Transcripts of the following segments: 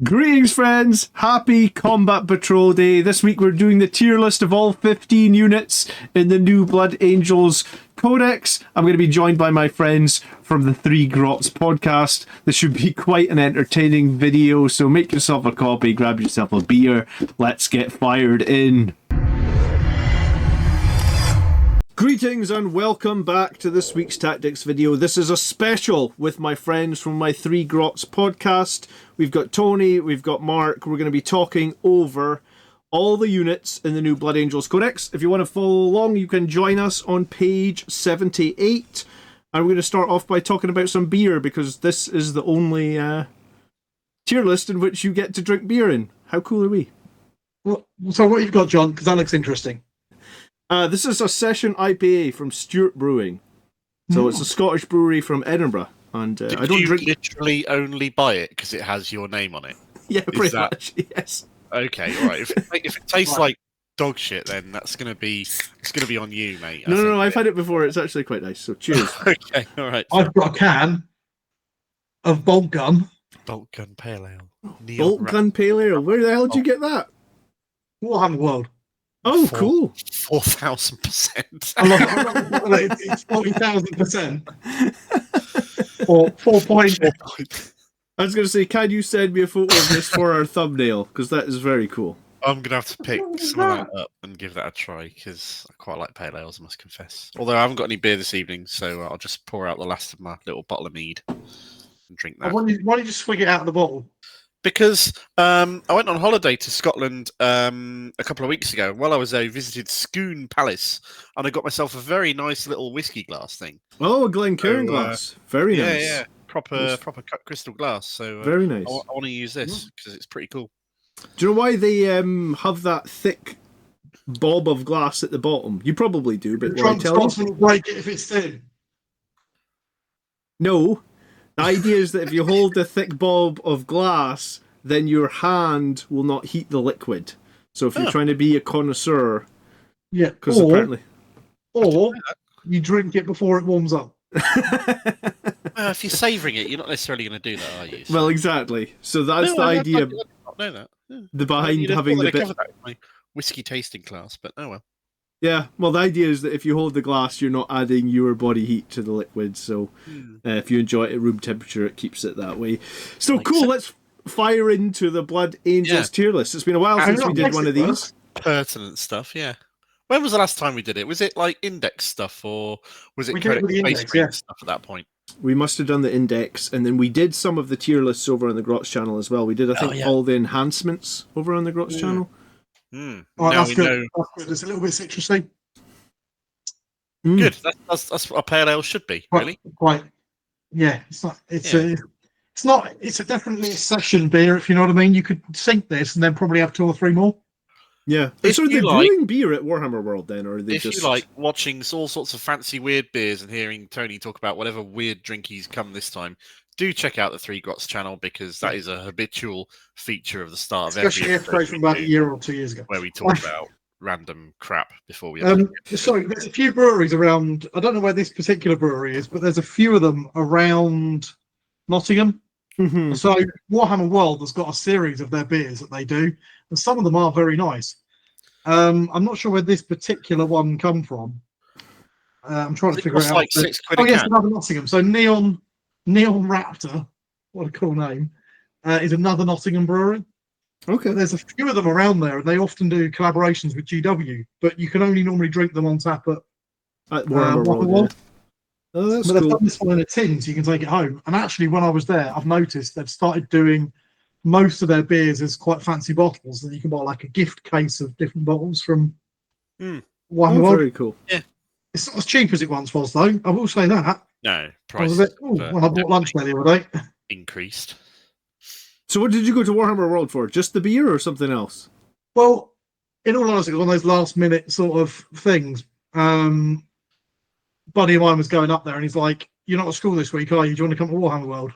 Greetings, friends! Happy Combat Patrol Day. This week we're doing the tier list of all 15 units in the new Blood Angels Codex. I'm going to be joined by my friends from the Three Grots podcast. This should be quite an entertaining video, so make yourself a copy, grab yourself a beer. Let's get fired in. Greetings and welcome back to this week's Tactics video. This is a special with my friends from my Three Grots podcast. We've got Tony, we've got Mark. We're going to be talking over all the units in the new Blood Angels Codex. If you want to follow along, you can join us on page 78. And we're going to start off by talking about some beer, because this is the only tier list in which you get to drink beer in. How cool are we? Well, so what you've got, John, because that looks interesting. This is a session IPA from Stewart Brewing. So it's a Scottish brewery from Edinburgh. And I don't drink. Literally only buy it because it has your name on it? Yeah, pretty much, yes. Okay, all right. If it tastes like dog shit, then it's gonna be on you, mate. No, I've had it before. It's actually quite nice. So cheers. Okay, all right. I've got a can of Bolt Gun. Bolt Gun Pale Ale. Bolt Gun Pale Ale. Where the hell did you get that? Warhammer World. Oh, cool. 4,000%. It's 40,000%. Or 4 point. I was going to say, can you send me a photo of this for our thumbnail? Because that is very cool. I'm gonna have to pick some of that up and give that a try because I quite like pale ales, I must confess. Although I haven't got any beer this evening, so I'll just pour out the last of my little bottle of mead and drink that. Why don't you just swig it out of the bottle? Because I went on holiday to Scotland a couple of weeks ago. While I was there, I visited Scone Palace, and I got myself a very nice little whiskey glass thing. Oh, a Glencairn glass. Very nice. Yeah, proper cut crystal glass. So very nice. I want to use this because it's pretty cool. Do you know why they have that thick bob of glass at the bottom? You probably do, but will I tell you? Break it if it's thin. No. The idea is that if you hold the thick bob of glass, then your hand will not heat the liquid. So if you're trying to be a connoisseur, yeah, because apparently, or you drink it before it warms up. If you're savouring it, you're not necessarily going to do that, are you? So... Well, exactly. So that's the idea. I did not know that. Yeah. The behind having the bit. That in my whiskey tasting class, but oh well. Yeah, well, the idea is that if you hold the glass, you're not adding your body heat to the liquid. So if you enjoy it at room temperature, it keeps it that way. So cool, let's fire into the Blood Angels tier list. It's been a while since we did one of these. Pertinent stuff, yeah. When was the last time we did it? Was it like index stuff, or was it Codex stuff at that point? We must have done the index, and then we did some of the tier lists over on the Grots channel as well. We did, I think, all the enhancements over on the Grots channel. All right, that's good. It's a little bit citrusy. Good. That's what a pale ale should be, really. Quite. Yeah, it's not. It's not. It's definitely a session beer, if you know what I mean. You could sink this and then probably have 2 or 3 more. Yeah. So they're brewing beer at Warhammer World then, or are they if you like watching all sorts of fancy weird beers and hearing Tony talk about whatever weird drink he's come this time, do check out the Three Grots channel, because that is a habitual feature of the start of especially every episode from about a year or 2 years ago, where we talk about random crap before we. Sorry, there's a few breweries around. I don't know where this particular brewery is, but there's a few of them around Nottingham. So Warhammer World has got a series of their beers that they do, and some of them are very nice. I'm not sure where this particular one come from. I'm trying to figure it out. Like £6 a can. Yes, another Nottingham. So Neon Raptor, what a cool name, is another Nottingham brewery. Okay. There's a few of them around there, and they often do collaborations with GW, but you can only normally drink them on tap at Warhammer World. Yeah. Oh, that's but cool. they've done this one in a tin, so you can take it home. And actually, when I was there, I've noticed they've started doing most of their beers as quite fancy bottles, and you can buy like a gift case of different bottles from Warhammer World. Very cool. Yeah. It's not as cheap as it once was, though. I will say that. No, price. When I bought lunch there the other day. Increased. So what did you go to Warhammer World for? Just the beer or something else? Well, in all honesty, it was one of those last-minute sort of things. Buddy of mine was going up there, and he's like, "You're not at school this week, are you? Do you want to come to Warhammer World?"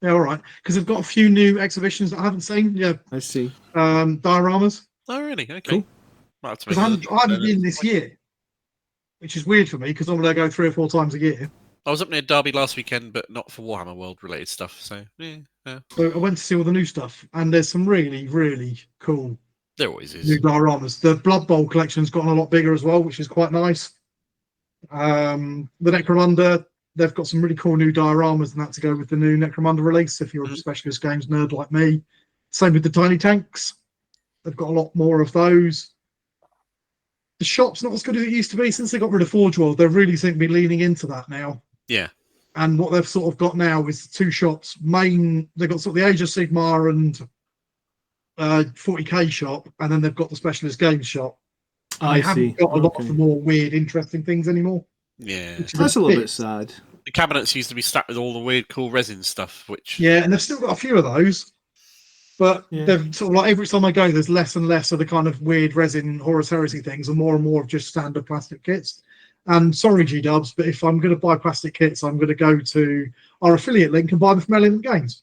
Yeah, all right. Because they've got a few new exhibitions that I haven't seen. Yeah, I see. Dioramas. Oh, really? Okay. Cool. Because I haven't been this year, which is weird for me, because normally I go 3 or 4 times a year. I was up near Derby last weekend, but not for Warhammer World related stuff. So yeah. So I went to see all the new stuff, and there's some really, really cool There always is. new dioramas. The Blood Bowl collection's gotten a lot bigger as well, which is quite nice. The Necromunda, they've got some really cool new dioramas and that to go with the new Necromunda release, if you're a specialist games nerd like me. Same with the tiny tanks. They've got a lot more of those. The shop's not as good as it used to be since they got rid of Forge World. They really seem to be leaning into that now. Yeah. And what they've sort of got now is the two shops. They've got sort of the Age of Sigmar and 40k shop, and then they've got the specialist games shop. And they haven't got a lot of the more weird, interesting things anymore. Yeah. That's a little bit sad. The cabinets used to be stacked with all the weird, cool resin stuff, which... Yeah, and they've still got a few of those. But they've sort of like every time I go, there's less and less of the kind of weird resin Horus Heresy things and more of just standard plastic kits. And sorry, G-Dubs, but if I'm going to buy plastic kits, I'm going to go to our affiliate link and buy them from Element Games.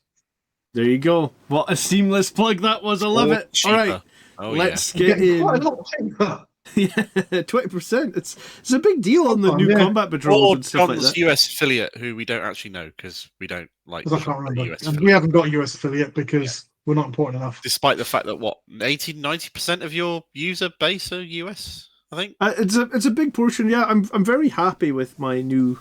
There you go. What a seamless plug that was. I love it. Cheaper. All right, let's get in. Quite a lot cheaper. Yeah, 20%. It's a big deal on the new combat patrols and stuff like that. US affiliate, who we don't actually know because we don't like. I can't remember. US and we haven't got a US affiliate because we're not important enough. Despite the fact that 80-90% of your user base are US, I think. It's a big portion. Yeah, I'm very happy with my new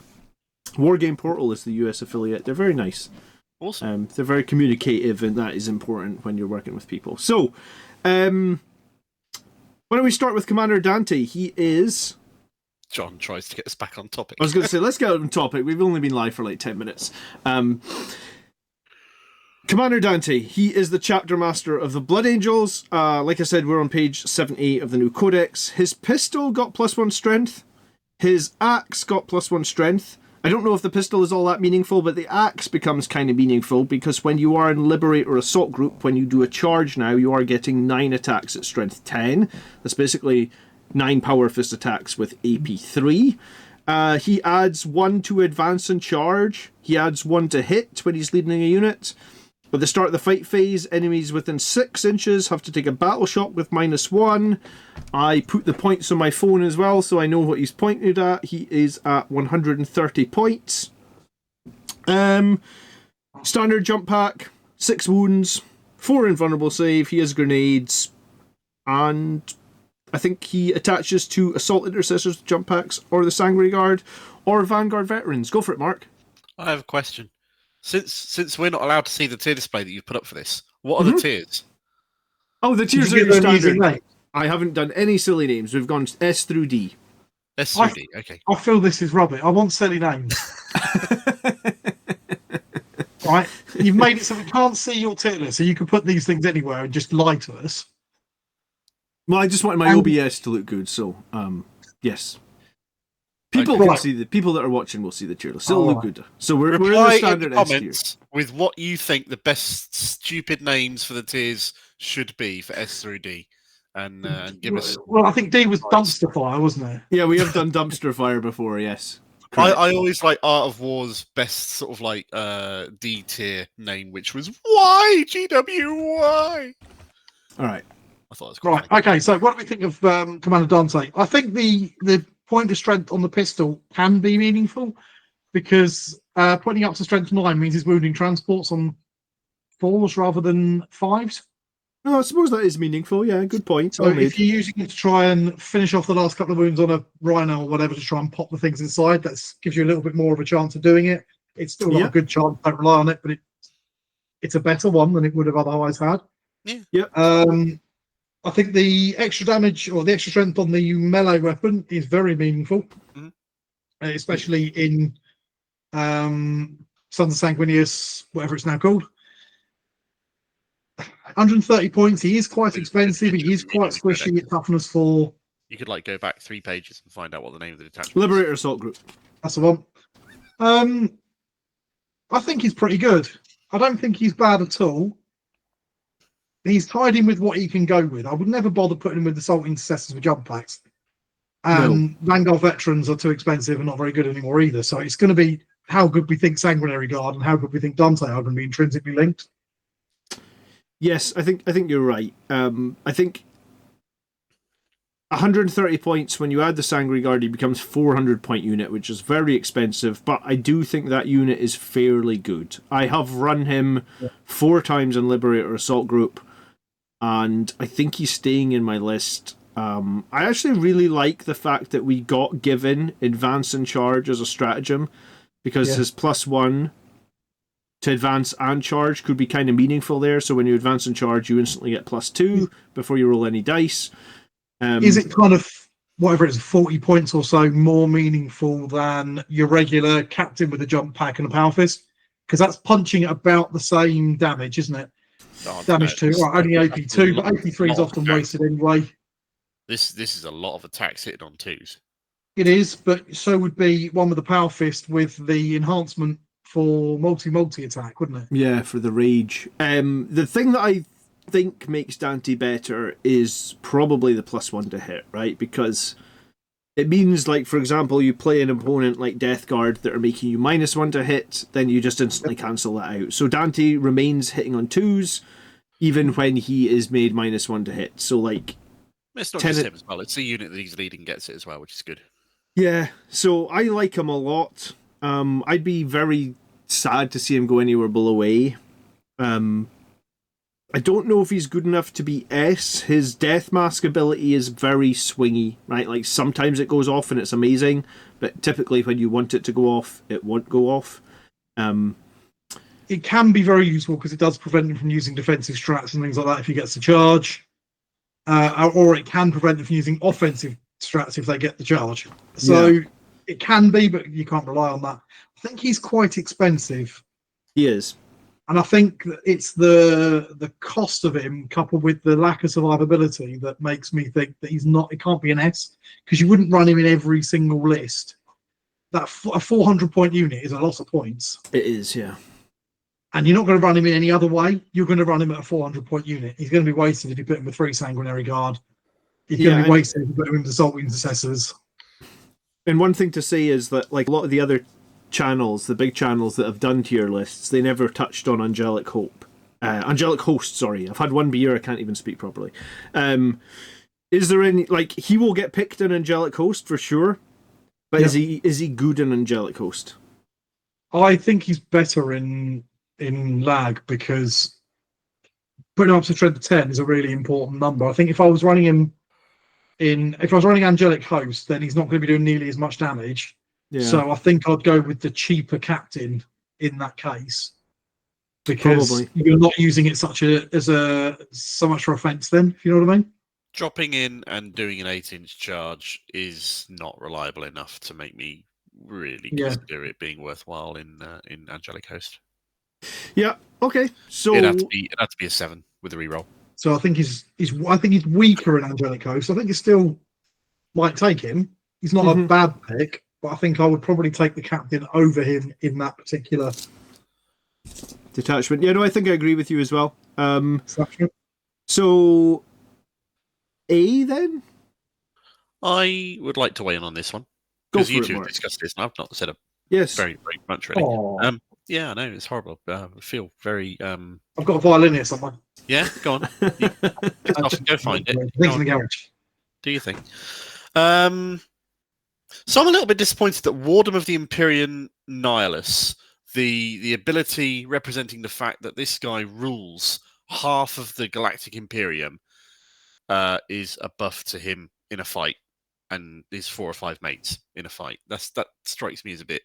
Wargame Portal as the US affiliate. They're very nice. Awesome. They're very communicative, and that is important when you're working with people. So, why don't we start with Commander Dante? He is... John tries to get us back on topic. I was going to say, let's get on topic. We've only been live for like 10 minutes. Commander Dante, he is the chapter master of the Blood Angels. Like I said, we're on page 70 of the new Codex. His pistol got +1 strength. His axe got +1 strength. I don't know if the pistol is all that meaningful, but the axe becomes kind of meaningful because when you are in Liberate or Assault Group, when you do a charge now, you are getting 9 attacks at strength 10. That's basically 9 Power Fist attacks with AP 3. He adds 1 to advance and charge. He adds 1 to hit when he's leading a unit. At the start of the fight phase, enemies within 6 inches have to take a battle shot with -1. I put the points on my phone as well, so I know what he's pointed at. He is at 130 points. Standard jump pack, 6 wounds, 4 invulnerable save. He has grenades, and I think he attaches to Assault Intercessors jump packs, or the Sanguinary Guard, or Vanguard Veterans. Go for it, Mark. I have a question. Since we're not allowed to see the tier display that you've put up for this, what are the tiers? Oh, the tiers are standard. I haven't done any silly names. We've gone S through D. S through D, okay. I feel this is rubbish. I want silly names. Right? You've made it so we can't see your tier list, so you can put these things anywhere and just lie to us. Well, I just wanted my OBS to look good, so yes. People can see the people that are watching will see the tier list. It'll look good. So we're in the standard S tier. With what you think the best stupid names for the tiers should be for S through D, and give us. Well, I think D was Dumpster Fire, wasn't it? Yeah, we have done Dumpster Fire before. Yes. I always like Art of War's best sort of like D tier name, which was Y GWY. All right. I thought it was cool. Right. Okay. So, what do we think of Commander Dante? I think the point of strength on the pistol can be meaningful because pointing up to strength 9 means he's wounding transports on 4s rather than 5s. No, I suppose that is meaningful. Yeah, good point. So if you're using it to try and finish off the last couple of wounds on a rhino or whatever to try and pop the things inside, that gives you a little bit more of a chance of doing it. It's still not a good chance. Don't rely on it, but it's a better one than it would have otherwise had. Yeah. Yep. I think the extra damage or the extra strength on the melee weapon is very meaningful, especially in Sons of Sanguinius, whatever it's now called. 130 points. He is quite expensive. He is quite squishy at toughness 4. You could like go back 3 pages and find out what the name of the detachment is. Liberator Assault Group. That's the one. I think he's pretty good. I don't think he's bad at all. He's tied in with what he can go with. I would never bother putting him with the Assault Intercessors with jump packs. And Vanguard Veterans are too expensive and not very good anymore either. So it's going to be how good we think Sanguinary Guard and how good we think Dante are going to be intrinsically linked. Yes, I think you're right. I think 130 points. When you add the Sanguinary Guard, he becomes 400 point unit, which is very expensive, but I do think that unit is fairly good. I have run him 4 times in Liberator Assault Group, and I think he's staying in my list. I actually really like the fact that we got given Advance and Charge as a stratagem, because his +1 to advance and charge could be kind of meaningful there. So when you advance and charge, you instantly get +2 before you roll any dice. Is it kind of, whatever it is, 40 points or so more meaningful than your regular captain with a jump pack and a power fist? Because that's punching at about the same damage, isn't it? Damage 2, right, only AP2, but AP3 is often wasted anyway. This is a lot of attacks hitting on 2s. It is, but so would be one with the power fist with the enhancement for multi attack, wouldn't it? Yeah, for the rage. The thing that I think makes Dante better is probably the +1 to hit, right? Because it means, like, for example, you play an opponent like Death Guard that are making you -1 to hit, then you just instantly cancel that out. So Dante remains hitting on 2s even when he is made -1 to hit. So, like, it's not just him as well. It's the unit that he's leading gets it as well, which is good. Yeah, so I like him a lot. I'd be very sad to see him go anywhere below A. I don't know if he's good enough to be S. His Death Mask ability is very swingy, right? Like, sometimes it goes off and it's amazing, but typically when you want it to go off, it won't go off. It can be very useful because it does prevent him from using defensive strats and things like that if he gets the charge. Or it can prevent him from using offensive strats if they get the charge. So it can be, but you can't rely on that. I think he's quite expensive. He is. And I think that it's the cost of him coupled with the lack of survivability that makes me think that it can't be an S, because you wouldn't run him in every single list. A 400 point unit is a lot of points. It is, yeah. And you're not going to run him in any other way. You're going to run him at a 400 point unit. He's going to be wasted if you put him with 3 Sanguinary Guard. He's going to be wasted if you put him with Assault Intercessors. And one thing to say is that, like, a lot of the other channels, the big channels that have done tier lists, they never touched on Angelic Host, sorry. I've had 1 beer, I can't even speak properly. Is there any, like, he will get picked in Angelic Host for sure, but is he good in Angelic Host? I think he's better in lag, because putting him up to strength 10 is a really important number. I think if I was running him if I was running Angelic Host, then he's not going to be doing nearly as much damage. Yeah. So I think I'd go with the cheaper captain in that case, because you're not using it so much for offense. Then, if you know what I mean. Dropping in and doing an 8-inch charge is not reliable enough to make me really consider it being worthwhile in Angelic Host. Yeah. Okay. So it'd have to be a 7 with a reroll. So I think he's weaker in Angelic Host. I think you still might take him. He's not a bad pick, but I think I would probably take the captain over him in that particular detachment. Yeah, no, I think I agree with you as well. So A then? I would like to weigh in on this one, because you two have discussed this, and I've not said very, very much really. Yeah, I know, it's horrible. I feel very... I've got a violin here somewhere. Yeah, go on. Go find it. Things in the garage. Do you think? So I'm a little bit disappointed that Wardom of the Empyrean Nihilus, the ability representing the fact that this guy rules half of the Galactic Imperium, is a buff to him in a fight, and his 4 or 5 mates in a fight. That strikes me as a bit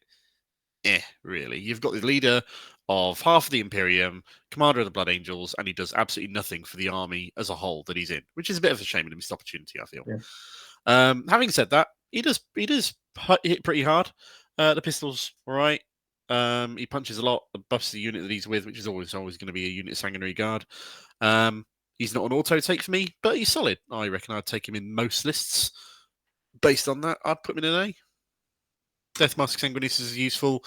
really. You've got the leader of half of the Imperium, commander of the Blood Angels, and he does absolutely nothing for the army as a whole that he's in, which is a bit of a shame and a missed opportunity, I feel. Yeah. Having said that, he does hit pretty hard. The pistol's all right. He punches a lot. Buffs the unit that he's with, which is always going to be a unit of Sanguinary Guard. He's not an auto take for me, but he's solid. I reckon I'd take him in most lists. Based on that, I'd put him in an A. Death Mask Sanguinus is useful.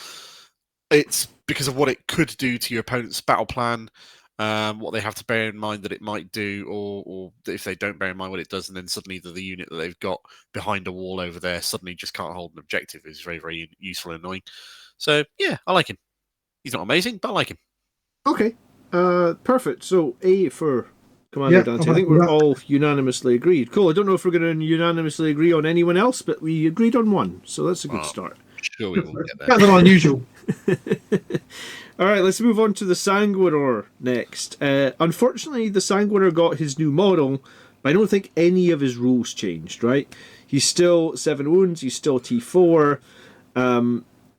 It's because of what it could do to your opponent's battle plan, what they have to bear in mind that it might do, or if they don't bear in mind what it does, and then suddenly the unit that they've got behind a wall over there suddenly just can't hold an objective, is very, very useful and annoying. So, yeah, I like him. He's not amazing, but I like him. Okay, perfect. So, A for Commander Yeah, Dante. I'm I think happy with we're that. all unanimously agreed. Cool. I don't know if we're going to unanimously agree on anyone else, but we agreed on one, so that's a good start. Sure, we will get there. Better than unusual. All right, let's move on to the Sanguinor next. Unfortunately, the Sanguinor got his new model, but I don't think any of his rules changed, right? He's still 7 wounds, he's still T4.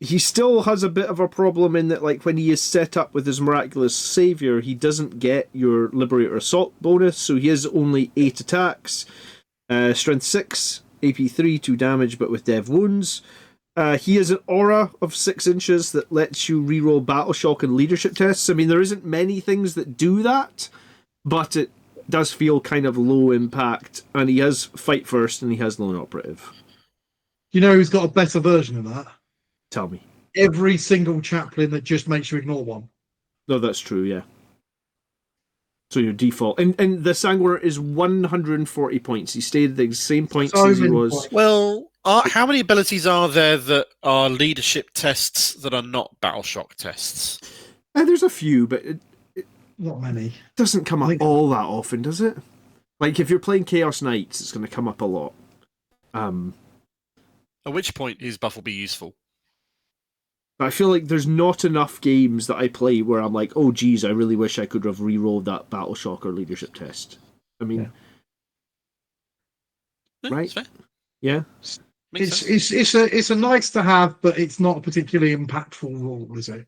He still has a bit of a problem in that, like, when he is set up with his Miraculous Saviour, he doesn't get your Liberator Assault bonus, so he has only 8 attacks, Strength 6, AP 3, 2 damage, but with Dev Wounds. He has an aura of 6 inches that lets you reroll Battle Shock and leadership tests. I mean, there isn't many things that do that, but it does feel kind of low impact. And he has Fight First and he has Lone Operative. You know who's got a better version of that? Tell me. Every single chaplain that just makes you ignore one. No, that's true, yeah. So your default. And the Sanguinor is 140 points. He stayed at the same points as he was. Points. Well, how many abilities are there that are leadership tests that are not battle shock tests? There's a few, but it Not many. doesn't come up all that often, does it? Like, if you're playing Chaos Knights, it's going to come up a lot. At which point is buff will be useful? I feel like there's not enough games that I play where I'm like, oh, geez, I really wish I could have re-rolled that Battle Shock or leadership test. I mean, right? Fair. Yeah. It's a nice to have, but it's not a particularly impactful rule, is it?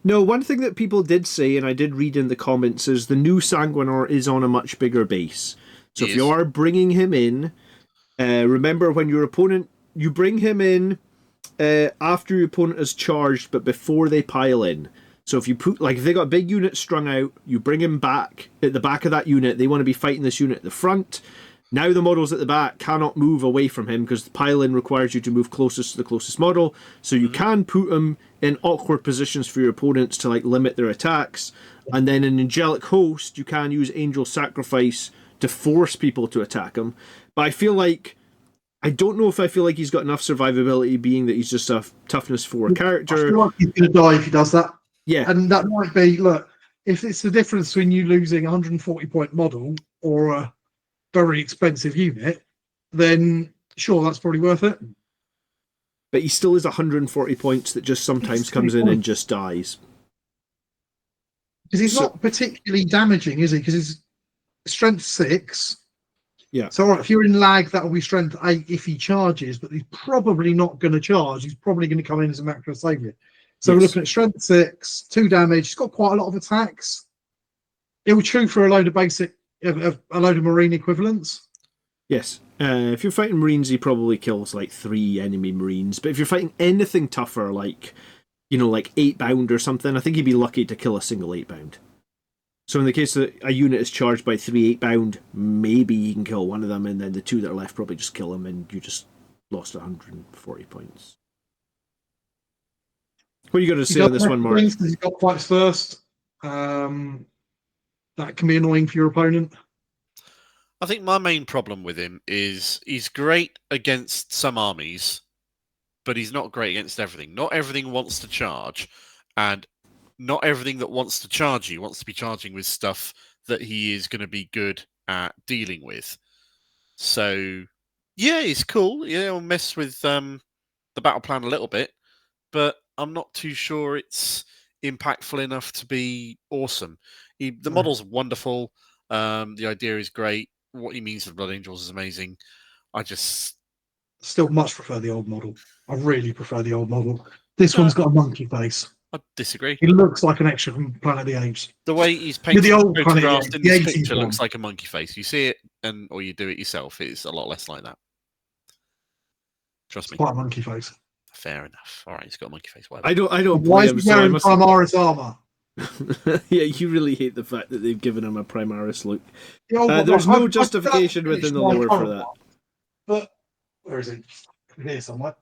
No, one thing that people did say, and I did read in the comments, is the new Sanguinor is on a much bigger base. So if you are bringing him in, remember when your opponent, you bring him in after your opponent is charged, but before they pile in. So if you put, like, if they got a big unit strung out, you bring him back at the back of that unit. They want to be fighting this unit at the front. Now the models at the back cannot move away from him because the pile-in requires you to move closest to the closest model. So you can put them in awkward positions for your opponents to, like, limit their attacks. And then in Angelic Host, you can use Angel Sacrifice to force people to attack him. But I feel like, I don't know if I feel like he's got enough survivability, being that he's just a toughness 4 character. I feel like he's going to die if he does that. Yeah. And that might be, look, if it's the difference between you losing a 140-point model or a very expensive unit, then sure, that's probably worth it. But he still is 140 points that just sometimes comes in and just dies. Because he's not particularly damaging, is he? Because he's strength 6. Yeah. So, all right, if you're in lag, that'll be strength 8 if he charges, but he's probably not going to charge. He's probably going to come in as a macro savior. So we're looking at strength 6, 2 damage. He's got quite a lot of attacks. It will chew for a load of basic, a load of marine equivalents. Yes. If you're fighting Marines, he probably kills like 3 enemy Marines. But if you're fighting anything tougher, like, you know, like 8-bound or something, I think he'd be lucky to kill a single 8-bound. So in the case that a unit is charged by 3 8-bound, maybe you can kill one of them, and then the 2 that are left probably just kill him, and you just lost 140 points. What are you going to say on this one, Mark? He's got fights first. That can be annoying for your opponent. I think my main problem with him is he's great against some armies, but he's not great against everything. Not everything wants to charge, and not everything that wants to charge you wants to be charging with stuff that he is going to be good at dealing with. So, yeah, he's cool. Yeah, he'll mess with the battle plan a little bit, but I'm not too sure it's impactful enough to be awesome. The model's wonderful. The idea is great. What he means for Blood Angels is amazing. I just still much prefer the old model. I really prefer the old model. This one's got a monkey face. I disagree. He looks like an extra from Planet of the Apes. The way he's painted the old photographed in this picture one. looks like a monkey face. You see it, or you do it yourself. It's a lot less like that. Trust me. Quite a monkey face. Fair enough. All right, he's got a monkey face. Whatever. I don't. Why is he wearing Primaris armor? Yeah, you really hate the fact that they've given him a Primaris look. There's no justification within the lore for that. But where is it? Here somewhere.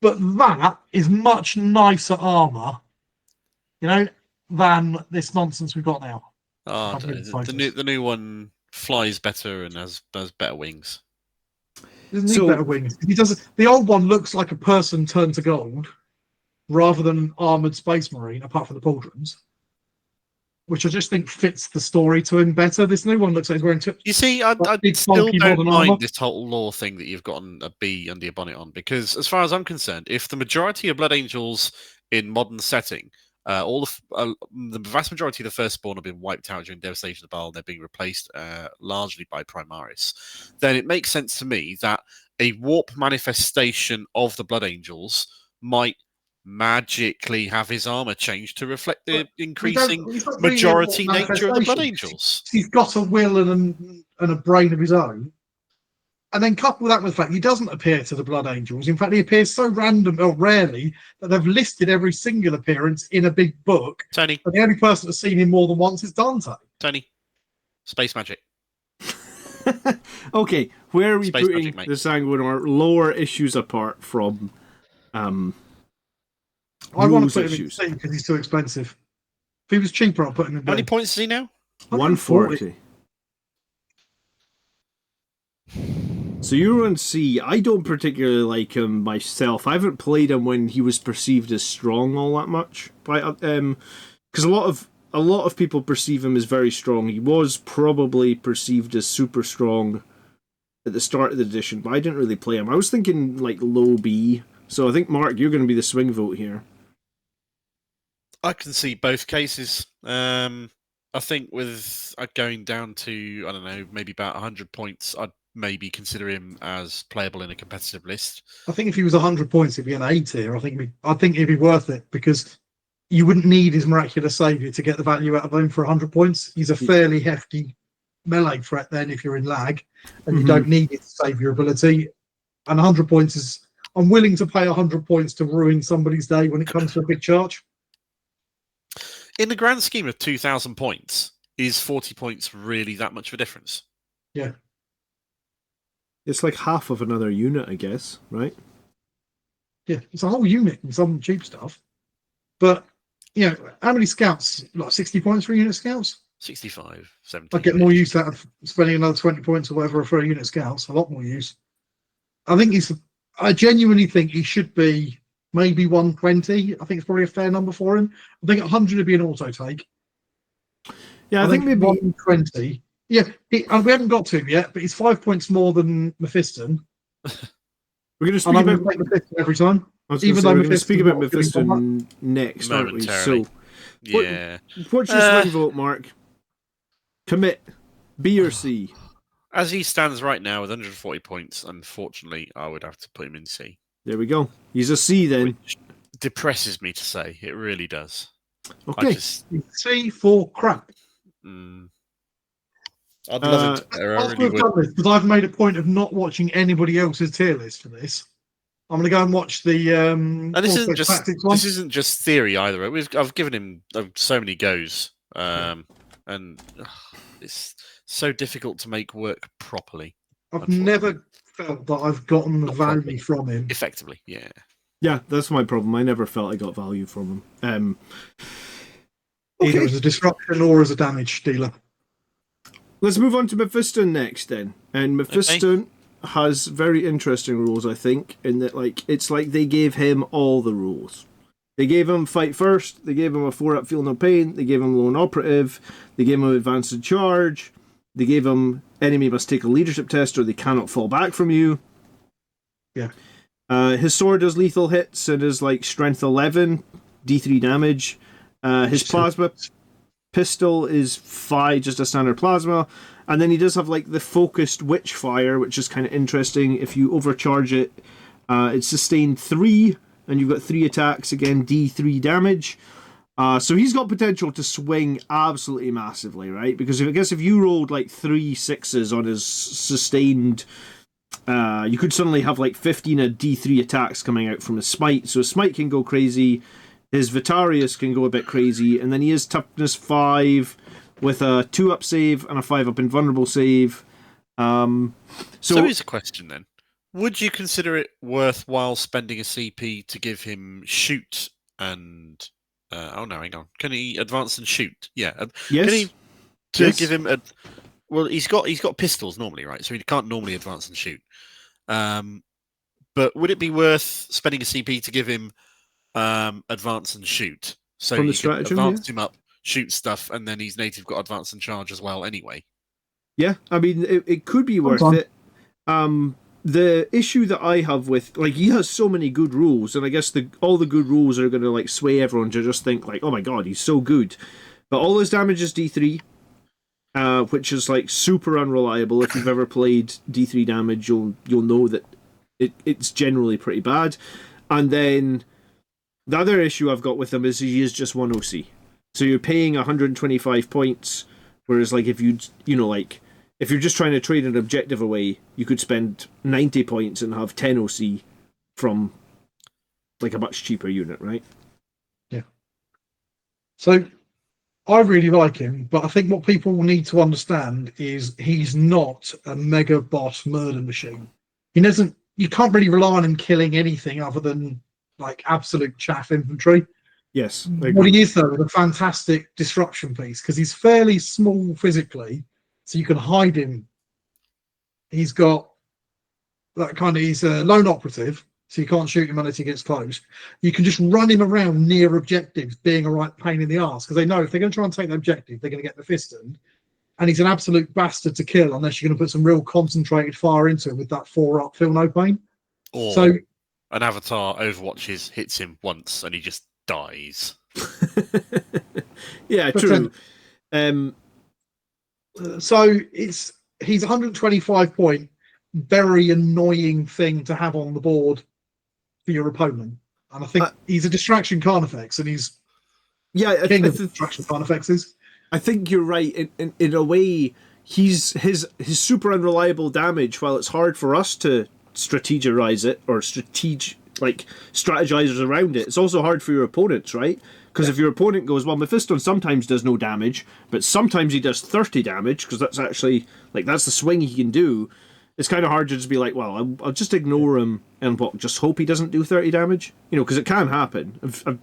But that is much nicer armor, you know, than this nonsense we've got now. Oh, the new one flies better and has better wings. Doesn't need better wings. He doesn't. The old one looks like a person turned to gold, rather than an armored space marine, apart from the pauldrons. which I just think fits the story to him better. This new one looks like he's wearing You see, I big, still bulky don't modern mind armor. this whole lore thing that you've gotten a B under your bonnet on, because as far as I'm concerned, if the majority of Blood Angels in modern setting, the vast majority of the Firstborn have been wiped out during Devastation of Baal, and they're being replaced largely by Primaris, then it makes sense to me that a warp manifestation of the Blood Angels might magically have his armor changed to reflect the increasing He's not really majority a nature of the Blood manifestation. Angels. He's got a will and a brain of his own. And then couple that with the fact he doesn't appear to the Blood Angels. In fact, he appears so rarely that they've listed every single appearance in a big book. Tony, And the only person that's seen him more than once is Dante. Tony, space magic. Okay, where are we Space putting magic, mate. the Sanguinor lower issues apart from I want rules to put him in issues? C because he's too expensive. If he was cheaper, I'd put him in B. How many points is he now? 140. So you're on C. I don't particularly like him myself. I haven't played him when he was perceived as strong all that much, but because a lot of people perceive him as very strong. He was probably perceived as super strong at the start of the edition, but I didn't really play him. I was thinking like low B. So I think Mark, you're going to be the swing vote here. I can see both cases. I think with going down to, I don't know, maybe about 100 points, I'd maybe consider him as playable in a competitive list. I think if he was 100 points, he'd be an A tier. I think it'd be worth it because you wouldn't need his miraculous savior to get the value out of him for 100 points. He's a fairly hefty melee threat then if you're in lag, and you don't need it to save your ability. And 100 points is... I'm willing to pay 100 points to ruin somebody's day when it comes to a big charge. In the grand scheme of 2,000 points, is 40 points really that much of a difference? Yeah. It's like half of another unit, I guess, right? Yeah, it's a whole unit and some cheap stuff. But, you know, how many scouts? Like 60 points for a unit of scouts? 65, 70. I'd get more use out of spending another 20 points or whatever for a unit of scouts. A lot more use. I genuinely think he should be maybe 120. I think it's probably a fair number for him. I think 100 would be an auto take. Yeah, I think maybe 120. Yeah, we haven't got to him yet, but he's 5 points more than Mephiston. we're going to speak And I'm about going to take Mephiston every time. Even though we're going to speak about Mephiston next, aren't we? Momentarily. So, Yeah. what's your swing vote, Mark? Commit. B or C? As he stands right now with 140 points, unfortunately, I would have to put him in C. There we go. He's a C then. Which depresses me to say. It really does. Okay. C for crap. I'd love it. I really would. Because I've made a point of not watching anybody else's tier list for this. I'm going to go and watch the. And this isn't just theory either. I've given him so many goes, and it's so difficult to make work properly. I've never felt that I've gotten the value from him. Effectively, yeah. Yeah, that's my problem. I never felt I got value from him. Either as a disruption or as a damage dealer. Let's move on to Mephiston next then. And Mephiston has very interesting rules, I think, in that it's like they gave him all the rules. They gave him fight first, they gave him a 4-up feel no pain, they gave him lone operative, they gave him advance and charge, they gave him enemy must take a leadership test or they cannot fall back from you. Yeah. His sword does lethal hits and is like strength 11, D3 damage. His plasma pistol is 5, just a standard plasma. And then he does have like the focused witch fire, which is kind of interesting. If you overcharge it, it's sustained 3, and you've got 3 attacks, again, D3 damage. So he's got potential to swing absolutely massively, right? Because if you rolled like 3 6s on his sustained, you could suddenly have like 15 D3 attacks coming out from his smite. So his smite can go crazy. His Vitarius can go a bit crazy, and then he is toughness 5 with a 2-up save and a 5-up invulnerable save. So here's a question then. Would you consider it worthwhile spending a CP to give him shoot and... hang on. Can he advance and shoot? Yeah. Yes. Can he give him a... Well, he's got pistols normally, right? So he can't normally advance and shoot. But would it be worth spending a CP to give him advance and shoot? So from the you can stratagem, advance him up, shoot stuff, and then his native got advance and charge as well anyway. Yeah, I mean, it could be worth it. The issue that I have with, like, he has so many good rules, and I guess all the good rules are going to, like, sway everyone to just think, like, oh my god, he's so good. But all his damage is D3, which is, like, super unreliable. If you've ever played D3 damage, you'll know that it's generally pretty bad. And then the other issue I've got with him is he is just 1 OC. So you're paying 125 points, whereas, like, if if you're just trying to trade an objective away, you could spend 90 points and have 10 OC from, like, a much cheaper unit, right? Yeah. So I really like him, but I think what people need to understand is he's not a mega boss murder machine. You can't really rely on him killing anything other than, like, absolute chaff infantry. Yes. What he is, though, is a fantastic disruption piece, because he's fairly small physically, so you can hide him. He's got that kind of, he's a lone operative, so you can't shoot him unless he gets close. You can just run him around near objectives, being a right pain in the arse, because they know if they're going to try and take the objective, they're going to get Mephiston. And he's an absolute bastard to kill unless you're going to put some real concentrated fire into it with that 4-up feel no pain. Or so an avatar overwatches, hits him once, and he just dies. Yeah, true. So he's 125 point, very annoying thing to have on the board for your opponent. And I think he's a distraction Carnifex, and he's king of distraction Carnifexes. I think you're right. In a way, his super unreliable damage, while it's hard for us to strategize it or strategize around it, it's also hard for your opponents, right? Because if your opponent goes, well, Mephiston sometimes does no damage, but sometimes he does 30 damage, because that's actually, like, that's the swing he can do. It's kind of hard to just be like, well, I'll just ignore him and just hope he doesn't do 30 damage. Because it can happen.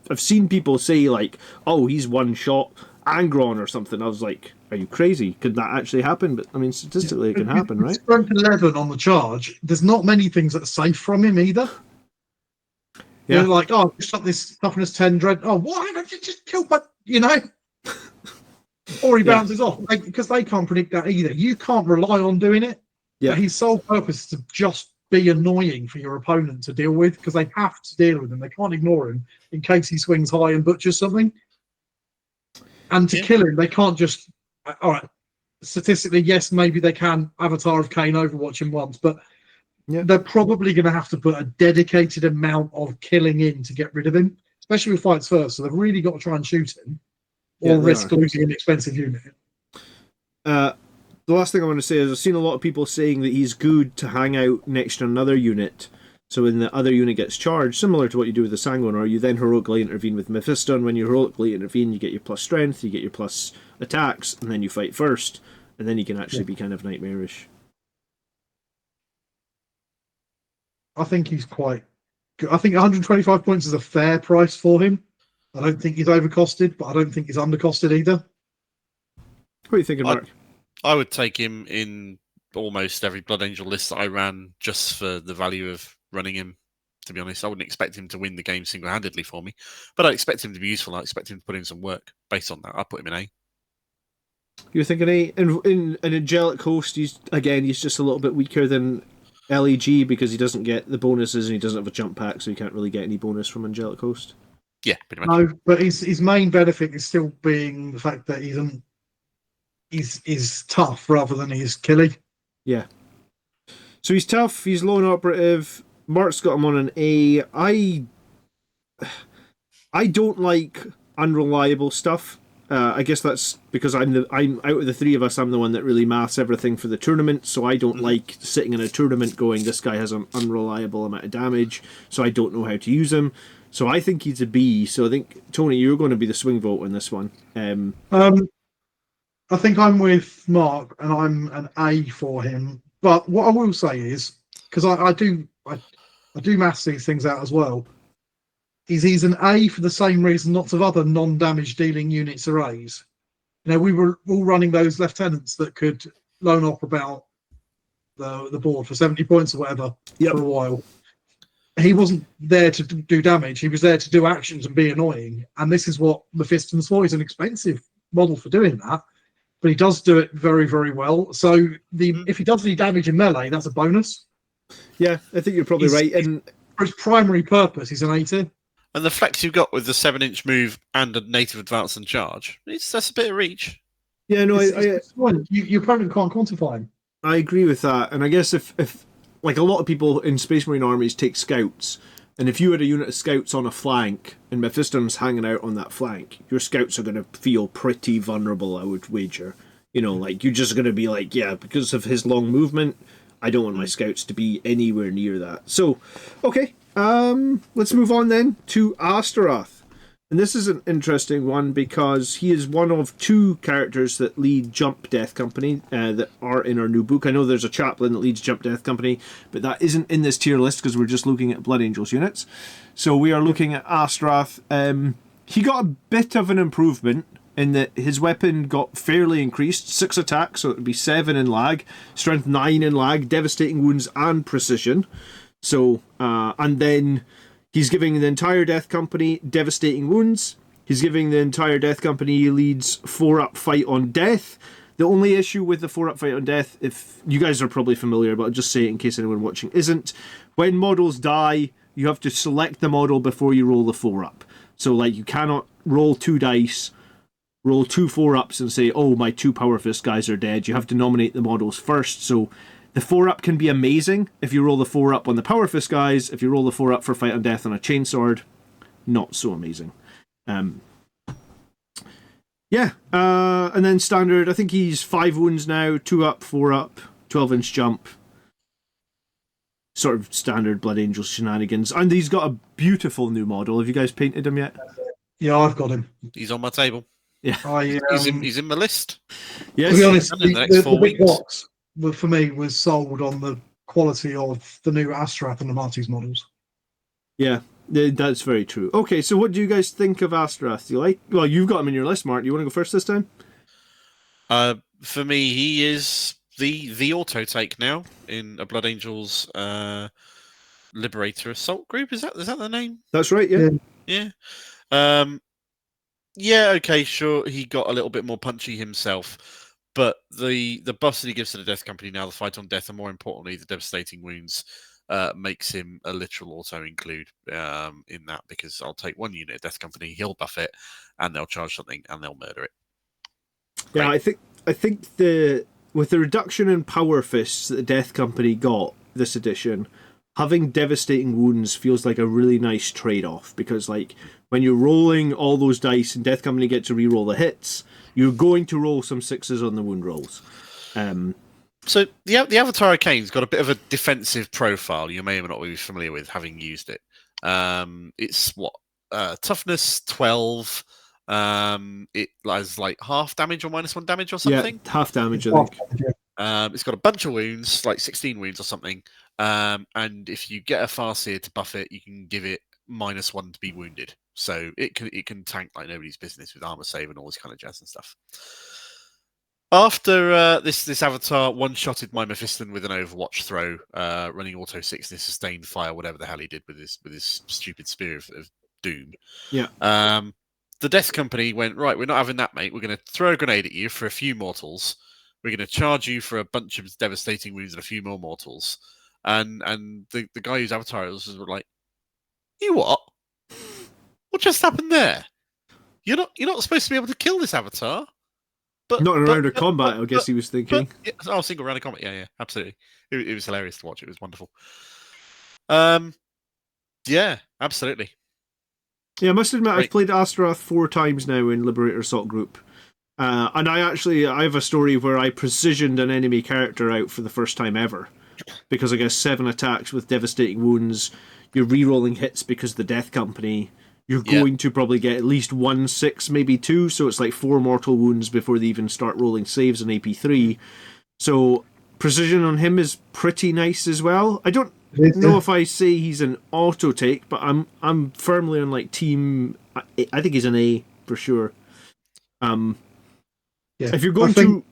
I've seen people say, like, oh, he's one shot Angron or something. I was like, are you crazy? Could that actually happen? But I mean, statistically, it can happen, right? Strength 11 on the charge. There's not many things that are safe from him either. Yeah, you're like, oh, just shot this toughness 10 dread. Oh, what? I just killed my, or he bounces off, because they can't predict that either. You can't rely on doing it. Yeah, his sole purpose is to just be annoying for your opponent to deal with, because they have to deal with him. They can't ignore him in case he swings high and butchers something. And to kill him, they can't just. All right, statistically, yes, maybe they can Avatar of Cain Overwatch him once, but they're probably going to have to put a dedicated amount of killing in to get rid of him, especially with fights first. So they've really got to try and shoot him, or risk losing an expensive unit. The last thing I want to say is I've seen a lot of people saying that he's good to hang out next to another unit. So when the other unit gets charged, similar to what you do with the Sanguinor, you then heroically intervene with Mephiston. When you heroically intervene, you get your plus strength, you get your plus attacks, and then you fight first. And then you can actually be kind of nightmarish. I think he's quite good. I think 125 points is a fair price for him. I don't think he's overcosted, but I don't think he's undercosted either. What are you thinking, Mark? I would take him in almost every Blood Angel list that I ran, just for the value of running him, to be honest. I wouldn't expect him to win the game single-handedly for me, but I expect him to be useful. I expect him to put in some work. Based on that, I'll put him in A. You're thinking A? In an Angelic Host, he's just a little bit weaker than LEG, because he doesn't get the bonuses and he doesn't have a jump pack, so he can't really get any bonus from Angelic Host. Yeah, pretty much. No, but his main benefit is still being the fact that he's tough rather than he's killy. Yeah. So he's tough, he's lone operative. Mark's got him on an A. I don't like unreliable stuff. I guess that's because I'm out of the three of us, I'm the one that really maths everything for the tournament, so I don't like sitting in a tournament going, this guy has an unreliable amount of damage, so I don't know how to use him. So I think he's a B. So I think, Tony, you're going to be the swing vote in this one. I think I'm with Mark, and I'm an A for him. But what I will say is, because I do maths these things out as well, is he's an A for the same reason lots of other non-damage dealing units are A's. We were all running those lieutenants that could lone op about the board for 70 points or whatever for a while. He wasn't there to do damage. He was there to do actions and be annoying. And this is what Mephiston's for. He's an expensive model for doing that, but he does do it very, very well. So if he does any damage in melee, that's a bonus. Yeah, I think you're probably right. And for his primary purpose, he's an 18. And the flex you've got with the 7-inch move and a native advance and charge, that's a bit of reach. Yeah, no, you apparently can't quantify him. I agree with that. And I guess if like a lot of people in Space Marine armies take scouts, and if you had a unit of scouts on a flank and Mephiston's hanging out on that flank, your scouts are going to feel pretty vulnerable, I would wager. Like you're just going to be like, yeah, because of his long movement, I don't want my scouts to be anywhere near that. So, okay, let's move on then to Astorath. And this is an interesting one because he is one of 2 characters that lead Jump Death Company that are in our new book. I know there's a chaplain that leads Jump Death Company, but that isn't in this tier list because we're just looking at Blood Angels units. So we are looking at Astorath. He got a bit of an improvement in that his weapon got fairly increased. 6 attacks, so it would be 7 in lag, strength 9 in lag, devastating wounds and precision. So, and then he's giving the entire Death Company devastating wounds. He's giving the entire Death Company he leads 4-up fight on death. The only issue with the 4-up fight on death, if you guys are probably familiar, but I'll just say it in case anyone watching isn't, when models die, you have to select the model before you roll the 4-up. So, like, you cannot roll 2 dice, roll 2 4-ups and say, oh, my 2 Power Fist guys are dead. You have to nominate the models first. So the 4-up can be amazing if you roll the 4-up on the Power Fist guys. If you roll the 4-up for Fight on Death on a Chainsword, not so amazing. And then standard, I think he's 5 wounds now, 2-up, 4-up, 12-inch jump. Sort of standard Blood Angels shenanigans. And he's got a beautiful new model. Have you guys painted him yet? Yeah, I've got him. He's on my table. Yeah, he's in my list. Yes. To be honest, the big box for me was sold on the quality of the new Astorath and Lemartes models. Yeah, that's very true. Okay, so what do you guys think of Astorath? Do you like? Well, you've got him in your list, Mark. You want to go first this time? For me, he is the auto take now in a Blood Angels Liberator Assault Group. Is that the name? That's right. Yeah. Yeah. Yeah, okay, sure. He got a little bit more punchy himself, but the buffs that he gives to the Death Company now, the fight on death, and more importantly, the devastating wounds, makes him a literal auto include in that, because I'll take 1 unit of Death Company, he'll buff it, and they'll charge something, and they'll murder it. Great. Yeah, I think with the reduction in Power Fists that the Death Company got this edition, having devastating wounds feels like a really nice trade-off, because like when you're rolling all those dice and Death Company get to re-roll the hits, you're going to roll some 6s on the wound rolls. So the Avatar Arcane's got a bit of a defensive profile. You may or may not be familiar with, having used it. It's toughness 12. It has like half damage or -1 damage or something. Yeah, half damage, I think. It's got a bunch of wounds, like 16 wounds or something. And if you get a Farseer to buff it, you can give it -1 to be wounded. So it can tank like nobody's business with armor save and all this kind of jazz and stuff. After this Avatar one-shotted my Mephiston with an Overwatch throw, running auto 6 and sustained fire, whatever the hell he did with his stupid Spear of Doom. Yeah. The Death Company went, right, we're not having that, mate. We're going to throw a grenade at you for a few mortals. We're going to charge you for a bunch of devastating wounds and a few more mortals. And the guy whose Avatar was like, you what? What just happened there? You're not supposed to be able to kill this Avatar. But not in a round of combat, I guess he was thinking. Single round of combat. Yeah, absolutely. It was hilarious to watch. It was wonderful. Yeah, absolutely. Yeah, I must admit, I've played Astorath 4 times now in Liberator Assault Group. And I have a story where I precisioned an enemy character out for the first time ever. Because I guess 7 attacks with devastating wounds, you're re-rolling hits because the Death Company, you're going to probably get at least 1 6, maybe 2, so it's like 4 mortal wounds before they even start rolling saves on AP3. So precision on him is pretty nice as well. I don't know if I say he's an auto take, but I'm firmly on like team. I think he's an A for sure. If you're going to,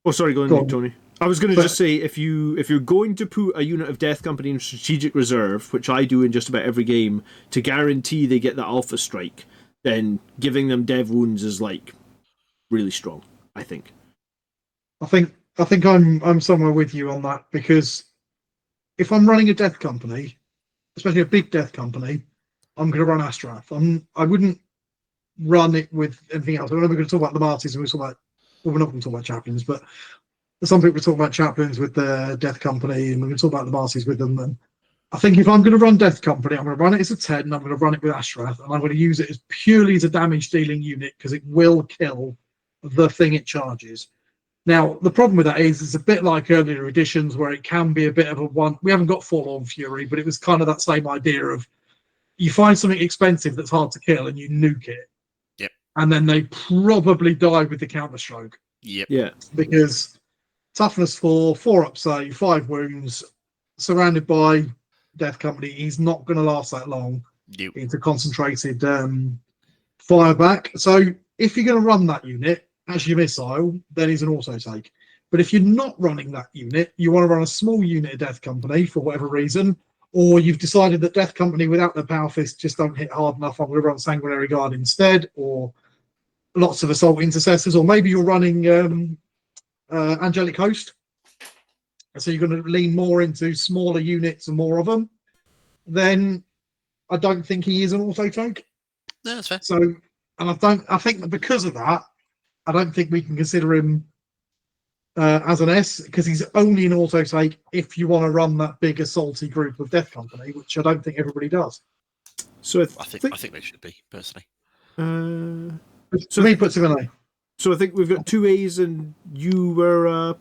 go on, Tony. I was going to just say, if you're going to put a unit of Death Company in strategic reserve, which I do in just about every game, to guarantee they get the Alpha Strike, then giving them dev wounds is like really strong, I think. I think I'm somewhere with you on that, because if I'm running a death company, especially a big death company, I'm going to run Astorath. I wouldn't run it with anything else. I know we're going to talk about Lemartes, and we're not going to talk about chaplains, but some people talk about chaplains with the death company, and we're going to talk about Lemartes with them. And I think if I'm going to run death company, I'm going to run it as a 10, and I'm going to run it with Astorath, and I'm going to use it as purely as a damage dealing unit, because it will kill the thing it charges. Now, the problem with that is it's a bit like earlier editions where it can be a bit of a one. We haven't got Forlorn Fury, but it was kind of that same idea of you find something expensive that's hard to kill and you nuke it. Yep. And then they probably die with the counterstroke. Yep. Yeah. Because toughness 4 up save, 5 wounds, surrounded by death company, he's not going to last that long. Yep. It's a concentrated fire back. So if you're going to run that unit as your missile, then he's an auto take. But if you're not running that unit, you want to run a small unit of death company for whatever reason, or you've decided that death company without the power fist just don't hit hard enough, I'm going to run Sanguinary Guard instead, or lots of assault intercessors, or maybe you're running Angelic Host, so you're going to lean more into smaller units and more of them, then I don't think he is an auto take. No, that's fair. So, and I think that because of that, I don't think we can consider him as an S, because he's only an auto take if you want to run that big assaulty group of death company, which I don't think everybody does. So I think they should be, personally. So me puts him in A. So I think we've got 2 A's, and you were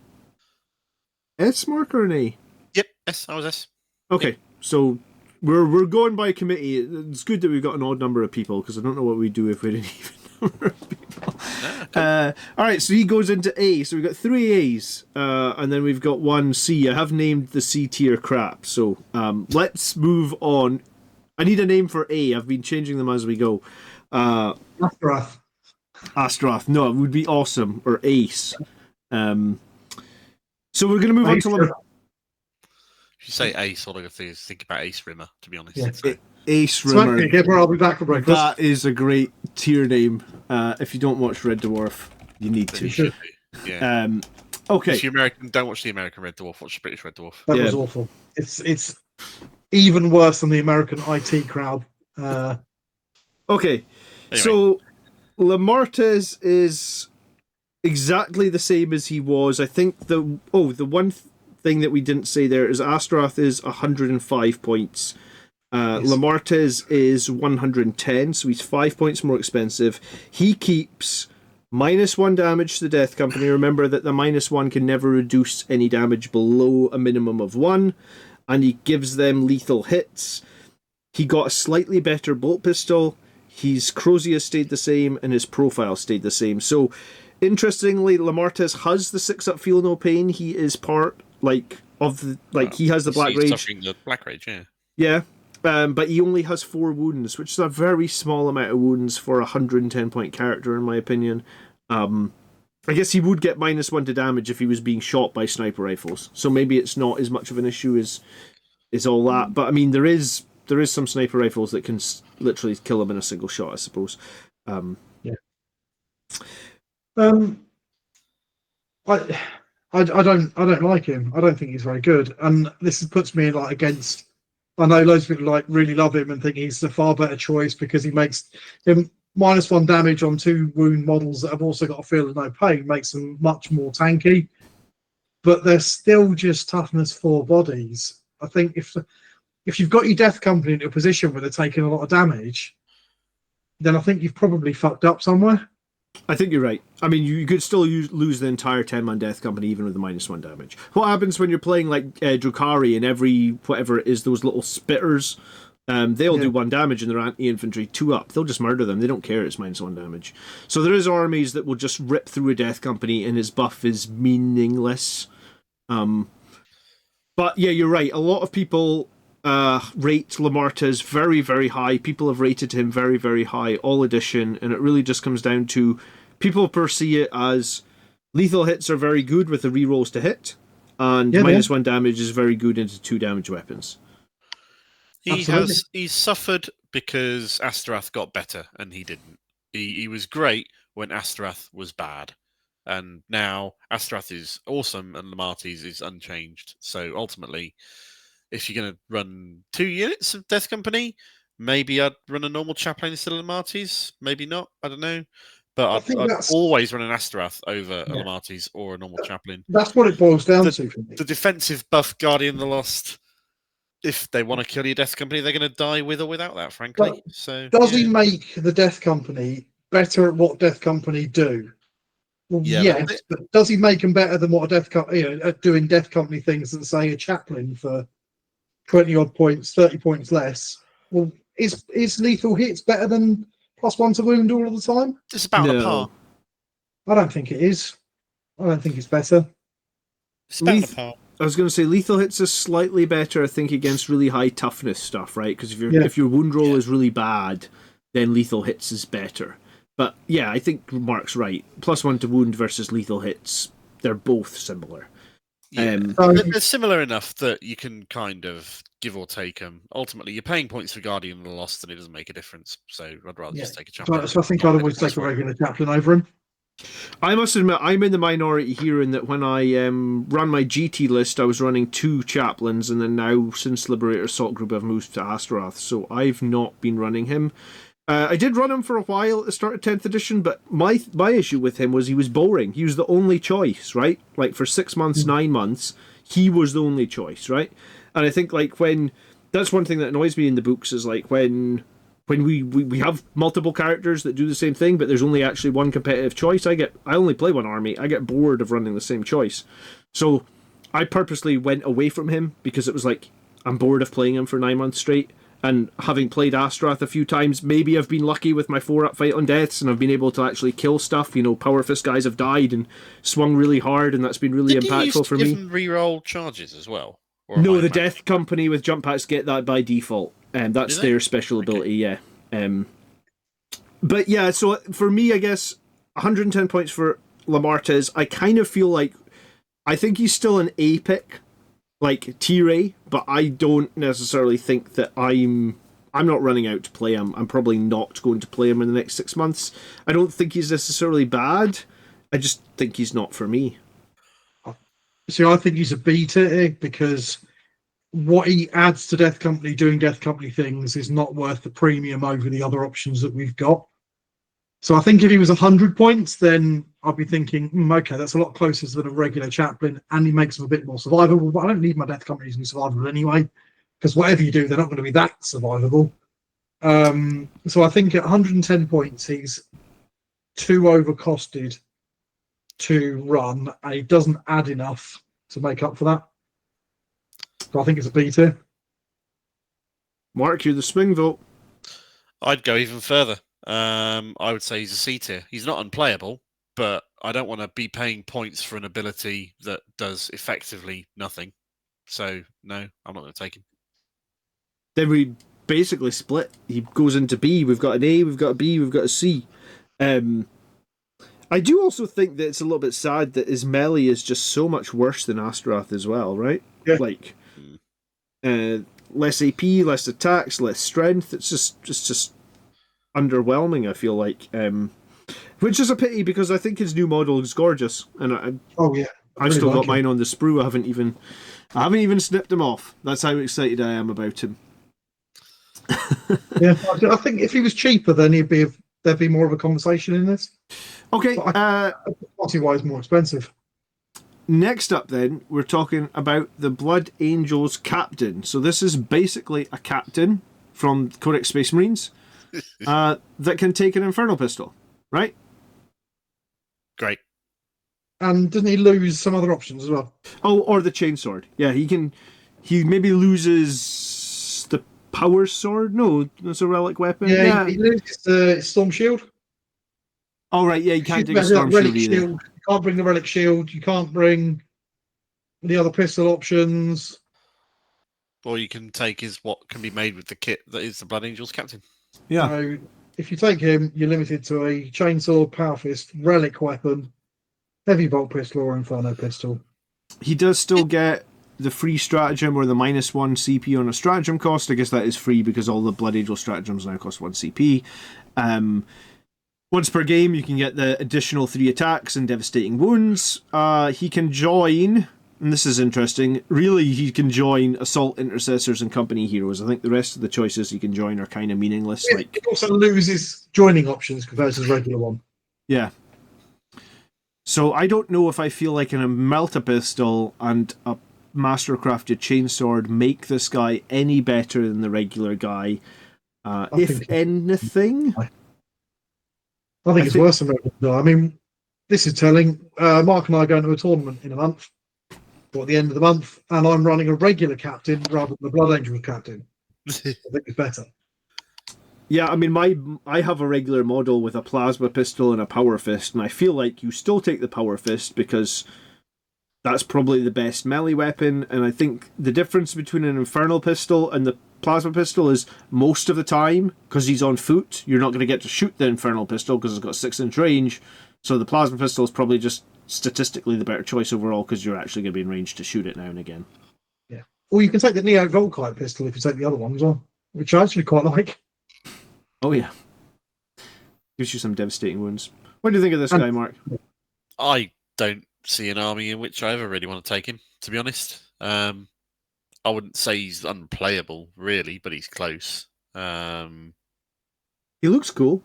S, Mark, or an A? Yep, S. I was S. Okay, yep. So we're going by committee. It's good that we've got an odd number of people, because I don't know what we'd do if we didn't even number of people. All right, so he goes into A. So we've got 3 A's, and then we've got 1 C. I have named the C tier crap. So let's move on. I need a name for A. I've been changing them as we go. Astorath. Astorath. No, it would be awesome. Or Ace. So we're going to move on to... If you say Ace, all I think about Ace Rimmer, to be honest. Yeah. So. Ace Rimmer. I'll be back for breakfast. That is a great tier name. If you don't watch Red Dwarf, you need to. You should. Yeah. Okay. If you don't watch the American Red Dwarf, watch the British Red Dwarf. That was awful. It's even worse than the American IT crowd. Okay. Anyway. So Lemartes is exactly the same as he was. I think the one thing that we didn't say there is Astorath is 105 points. Yes. Lemartes is 110, so he's 5 points more expensive. He keeps -1 damage to the Death Company. Remember that the -1 can never reduce any damage below a minimum of 1, and he gives them lethal hits. He got a slightly better bolt pistol. His Crozier stayed the same, and his profile stayed the same. So, interestingly, Lemartes has the 6-up Feel No Pain. He is part of the he has the Black Rage. Suffering the Black Rage, yeah. Yeah. But he only has 4 wounds, which is a very small amount of wounds for a 110-point character, in my opinion. I guess he would get -1 to damage if he was being shot by sniper rifles. So maybe it's not as much of an issue as all that. But I mean, there is some sniper rifles that can literally kill him in a single shot, I suppose. Yeah. I don't like him. I don't think he's very good, and this puts me against. I know loads of people really love him and think he's the far better choice because he makes him -1 damage on 2 wound models that have also got a Feel No Pain, makes them much more tanky. But they're still just toughness 4 bodies. I think if you've got your Death Company into a position where they're taking a lot of damage, then I think you've probably fucked up somewhere. I think you're right. I mean, you could still lose the entire 10-man Death Company even with the -1 damage. What happens when you're playing Drukhari and every whatever it is, those little spitters, they'll do 1 damage and they're anti-infantry 2 up. They'll just murder them. They don't care it's -1 damage. So there is armies that will just rip through a Death Company and his buff is meaningless. But yeah, you're right. A lot of people rate Lemartes very, very high. People have rated him very, very high all edition, and it really just comes down to people perceive it as lethal hits are very good with the rerolls to hit, and -1 damage is very good into 2 damage weapons. He's suffered because Astorath got better and he didn't. He was great when Astorath was bad. And now Astorath is awesome and Lemartes is unchanged. So ultimately, if you're going to run 2 units of Death Company, maybe I'd run a normal chaplain instead of Lemartes. Maybe not. I don't know. But I'd always run an Astorath over a Lemartes or a normal chaplain. That's what it boils down to for me. The defensive buff Guardian of the Lost, if they want to kill your Death Company, they're going to die with or without that, frankly. But so does he make the Death Company better at what Death Company do? Well, yes, but does he make them better than what a Death Company, at doing Death Company things than, say, a chaplain for 20-odd points, 30 points less? Well, is lethal hits better than +1 to wound all of the time? It's about a par. I don't think it is. I don't think it's better. It's about a par. I was going to say lethal hits is slightly better, I think, against really high toughness stuff, right? Because if your wound roll is really bad, then lethal hits is better. But yeah, I think Mark's right. +1 to wound versus lethal hits, they're both similar. Yeah. They're similar enough that you can kind of give or take them. Ultimately, you're paying points for Guardian of the Lost, and it doesn't make a difference. So I'd rather just take a chaplain. So I think I'd always take a regular chaplain over him. I must admit, I'm in the minority here in that when I ran my GT list, I was running 2 chaplains, and then now, since Liberator Assault Group, I've moved to Astorath, so I've not been running him. I did run him for a while at the start of 10th edition, but my issue with him was he was boring. He was the only choice, right? Like, for 6 months, 9 months, he was the only choice, right? And I think, like, that's one thing that annoys me in the books is, like, when we have multiple characters that do the same thing, but there's only actually one competitive choice, I only play one army. I get bored of running the same choice. So I purposely went away from him because it was like, I'm bored of playing him for 9 months straight. And having played Astorath a few times, maybe I've been lucky with my 4-up fight on deaths and I've been able to actually kill stuff. Power fist guys have died and swung really hard, and that's been really impactful for me. Did you reroll charges as well? No, the Death Company with jump packs get that by default. That's their special ability, yeah. But yeah, so for me, I guess 110 points for Lemartes. I kind of feel like I think he's still an A pick, like tier A, but I don't necessarily think that I'm not running out to play him. I'm probably not going to play him in the next 6 months. I don't think he's necessarily bad. I just think he's not for me. See, I think he's a B tier because what he adds to Death Company doing Death Company things is not worth the premium over the other options that we've got. So I think if he was 100 points, then I'd be thinking, okay, that's a lot closer than a regular chaplain, and he makes them a bit more survivable. But I don't need my Death Companies to be survivable anyway, because whatever you do, they're not going to be that survivable. So I think at 110 points, he's too overcosted to run, and he doesn't add enough to make up for that. So I think it's a B tier. Mark, you're the swing vote. I'd go even further. I would say he's a C tier. He's not unplayable, but I don't want to be paying points for an ability that does effectively nothing. So, no, I'm not going to take him. Then we basically split. He goes into B. We've got an A, we've got a B, we've got a C. I do also think that it's a little bit sad that his melee is just so much worse than Astorath as well, right? Yeah. Like, less AP, less attacks, less strength. It's just underwhelming, I feel like. Which is a pity because I think his new model is gorgeous, and I've still got mine on the sprue. I haven't even snipped him off. That's how excited I am about him. Yeah, I think if he was cheaper, then there'd be more of a conversation in this. Okay, party-wise, more expensive. Next up, then, we're talking about the Blood Angels Captain. So this is basically a captain from Codex Space Marines that can take an Infernal Pistol, right? Great. And doesn't he lose some other options as well? Oh, or the Chainsword. Yeah, he maybe loses the Power Sword? No, that's a relic weapon. Yeah. He loses the Storm Shield. Oh, right, yeah, you can't take a Storm Shield either. You can't bring the Relic Shield. You can't bring the other pistol options. Or you can take what can be made with the kit that is the Blood Angels Captain. Yeah. So if you take him, you're limited to a Chainsaw, Power Fist, Relic Weapon, Heavy Bolt Pistol, or Inferno Pistol. He does still get the free stratagem or the -1 CP on a stratagem cost. I guess that is free because all the Blood Angel stratagems now cost 1 CP. Once per game, you can get the additional 3 attacks and devastating wounds. He can join, and this is interesting, really he can join Assault, Intercessors, and Company Heroes. I think the rest of the choices he can join are kind of meaningless. It also loses joining options compared to the regular one. Yeah. So I don't know if I feel like a Melt-A-Pistol and a Mastercrafted Chainsword make this guy any better than the regular guy. If anything... I think it's worse than regular. I mean, this is telling. Mark and I are going to a tournament in a month, or at the end of the month, and I'm running a regular captain rather than the Blood Angel captain. I think it's better. Yeah, I mean, I have a regular model with a plasma pistol and a power fist, and I feel like you still take the power fist because that's probably the best melee weapon. And I think the difference between an infernal pistol and the plasma pistol is most of the time, because he's on foot, you're not going to get to shoot the infernal pistol because it's got 6-inch range. So the plasma pistol is probably just statistically the better choice overall because you're actually going to be in range to shoot it now and again. Yeah. Or you can take the Neo Volkite pistol if you take the other one as well, which I actually quite like. Oh yeah, gives you some devastating wounds. What do you think of this guy, Mark? I don't see an army in which I ever really want to take him, to be honest. I wouldn't say he's unplayable, really, but he's close. He looks cool.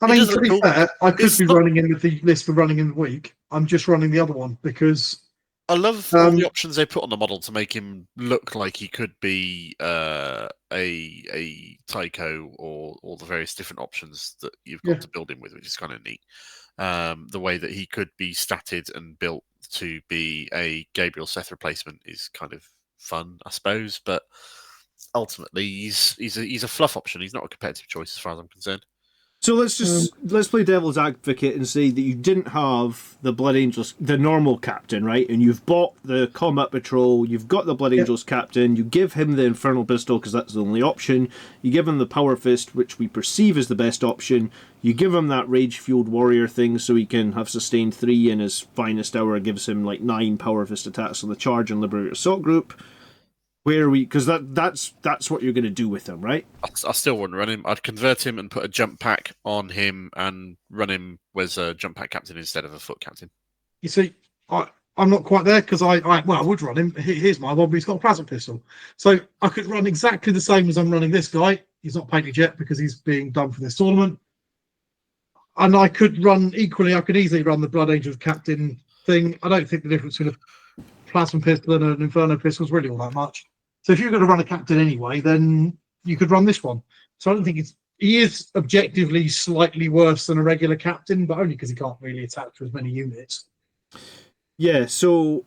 I mean, to be fair, I could be running in with the list for running in the week. I'm just running the other one because... I love all the options they put on the model to make him look like he could be a Tycho or all the various different options that you've got to build him with, which is kind of neat. The way that he could be statted and built to be a Gabriel Seth replacement is kind of fun, I suppose, but ultimately he's a fluff option. He's not a competitive choice as far as I'm concerned. So let's play devil's advocate and say that you didn't have the Blood Angels, the normal captain, right? And you've bought the Combat Patrol, you've got the Blood Angels captain, you give him the Infernal Pistol because that's the only option, you give him the Power Fist, which we perceive as the best option, you give him that Rage-Fueled Warrior thing so he can have sustained 3 in his finest hour, gives him like 9 Power Fist attacks on the Charge and Liberator Assault group. Because that's what you're going to do with him, right? I still wouldn't run him. I'd convert him and put a jump pack on him and run him as a jump pack captain instead of a foot captain. You see, I'm not quite there because I would run him. Here's my one, but he's got a plasma pistol. So I could run exactly the same as I'm running this guy. He's not painted yet because he's being done for this tournament. And I could run equally, I could easily run the Blood Angels captain thing. I don't think the difference between a plasma pistol and an Inferno pistol is really all that much. So if you're going to run a captain anyway, then you could run this one. So I don't think he is objectively slightly worse than a regular captain, but only because he can't really attack for as many units. Yeah, so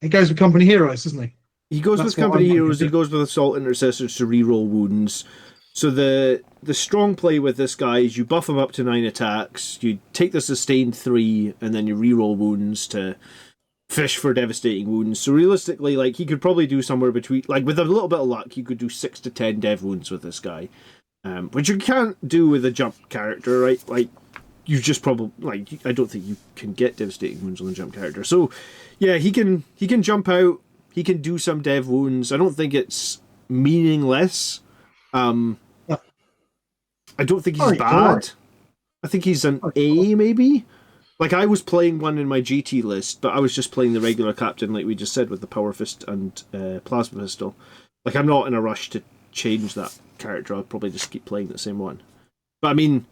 he goes with Company Heroes, doesn't he? He goes with Company Heroes, he goes with Assault Intercessors to reroll wounds. So the strong play with this guy is you buff him up to 9 attacks, you take the sustained 3, and then you reroll wounds to fish for devastating wounds. So realistically, like, he could probably do somewhere between, like, with a little bit of luck, you could do 6 to 10 dev wounds with this guy, which you can't do with a jump character, right? Like, you just probably, like, I don't think you can get devastating wounds on the jump character. So yeah, he can jump out, he can do some dev wounds. I don't think it's meaningless. I don't think he's bad. I think he's an A, maybe. Like, I was playing one in my GT list, but I was just playing the regular captain, like we just said, with the Power Fist and Plasma Pistol. Like, I'm not in a rush to change that character. I'll probably just keep playing the same one. But I mean,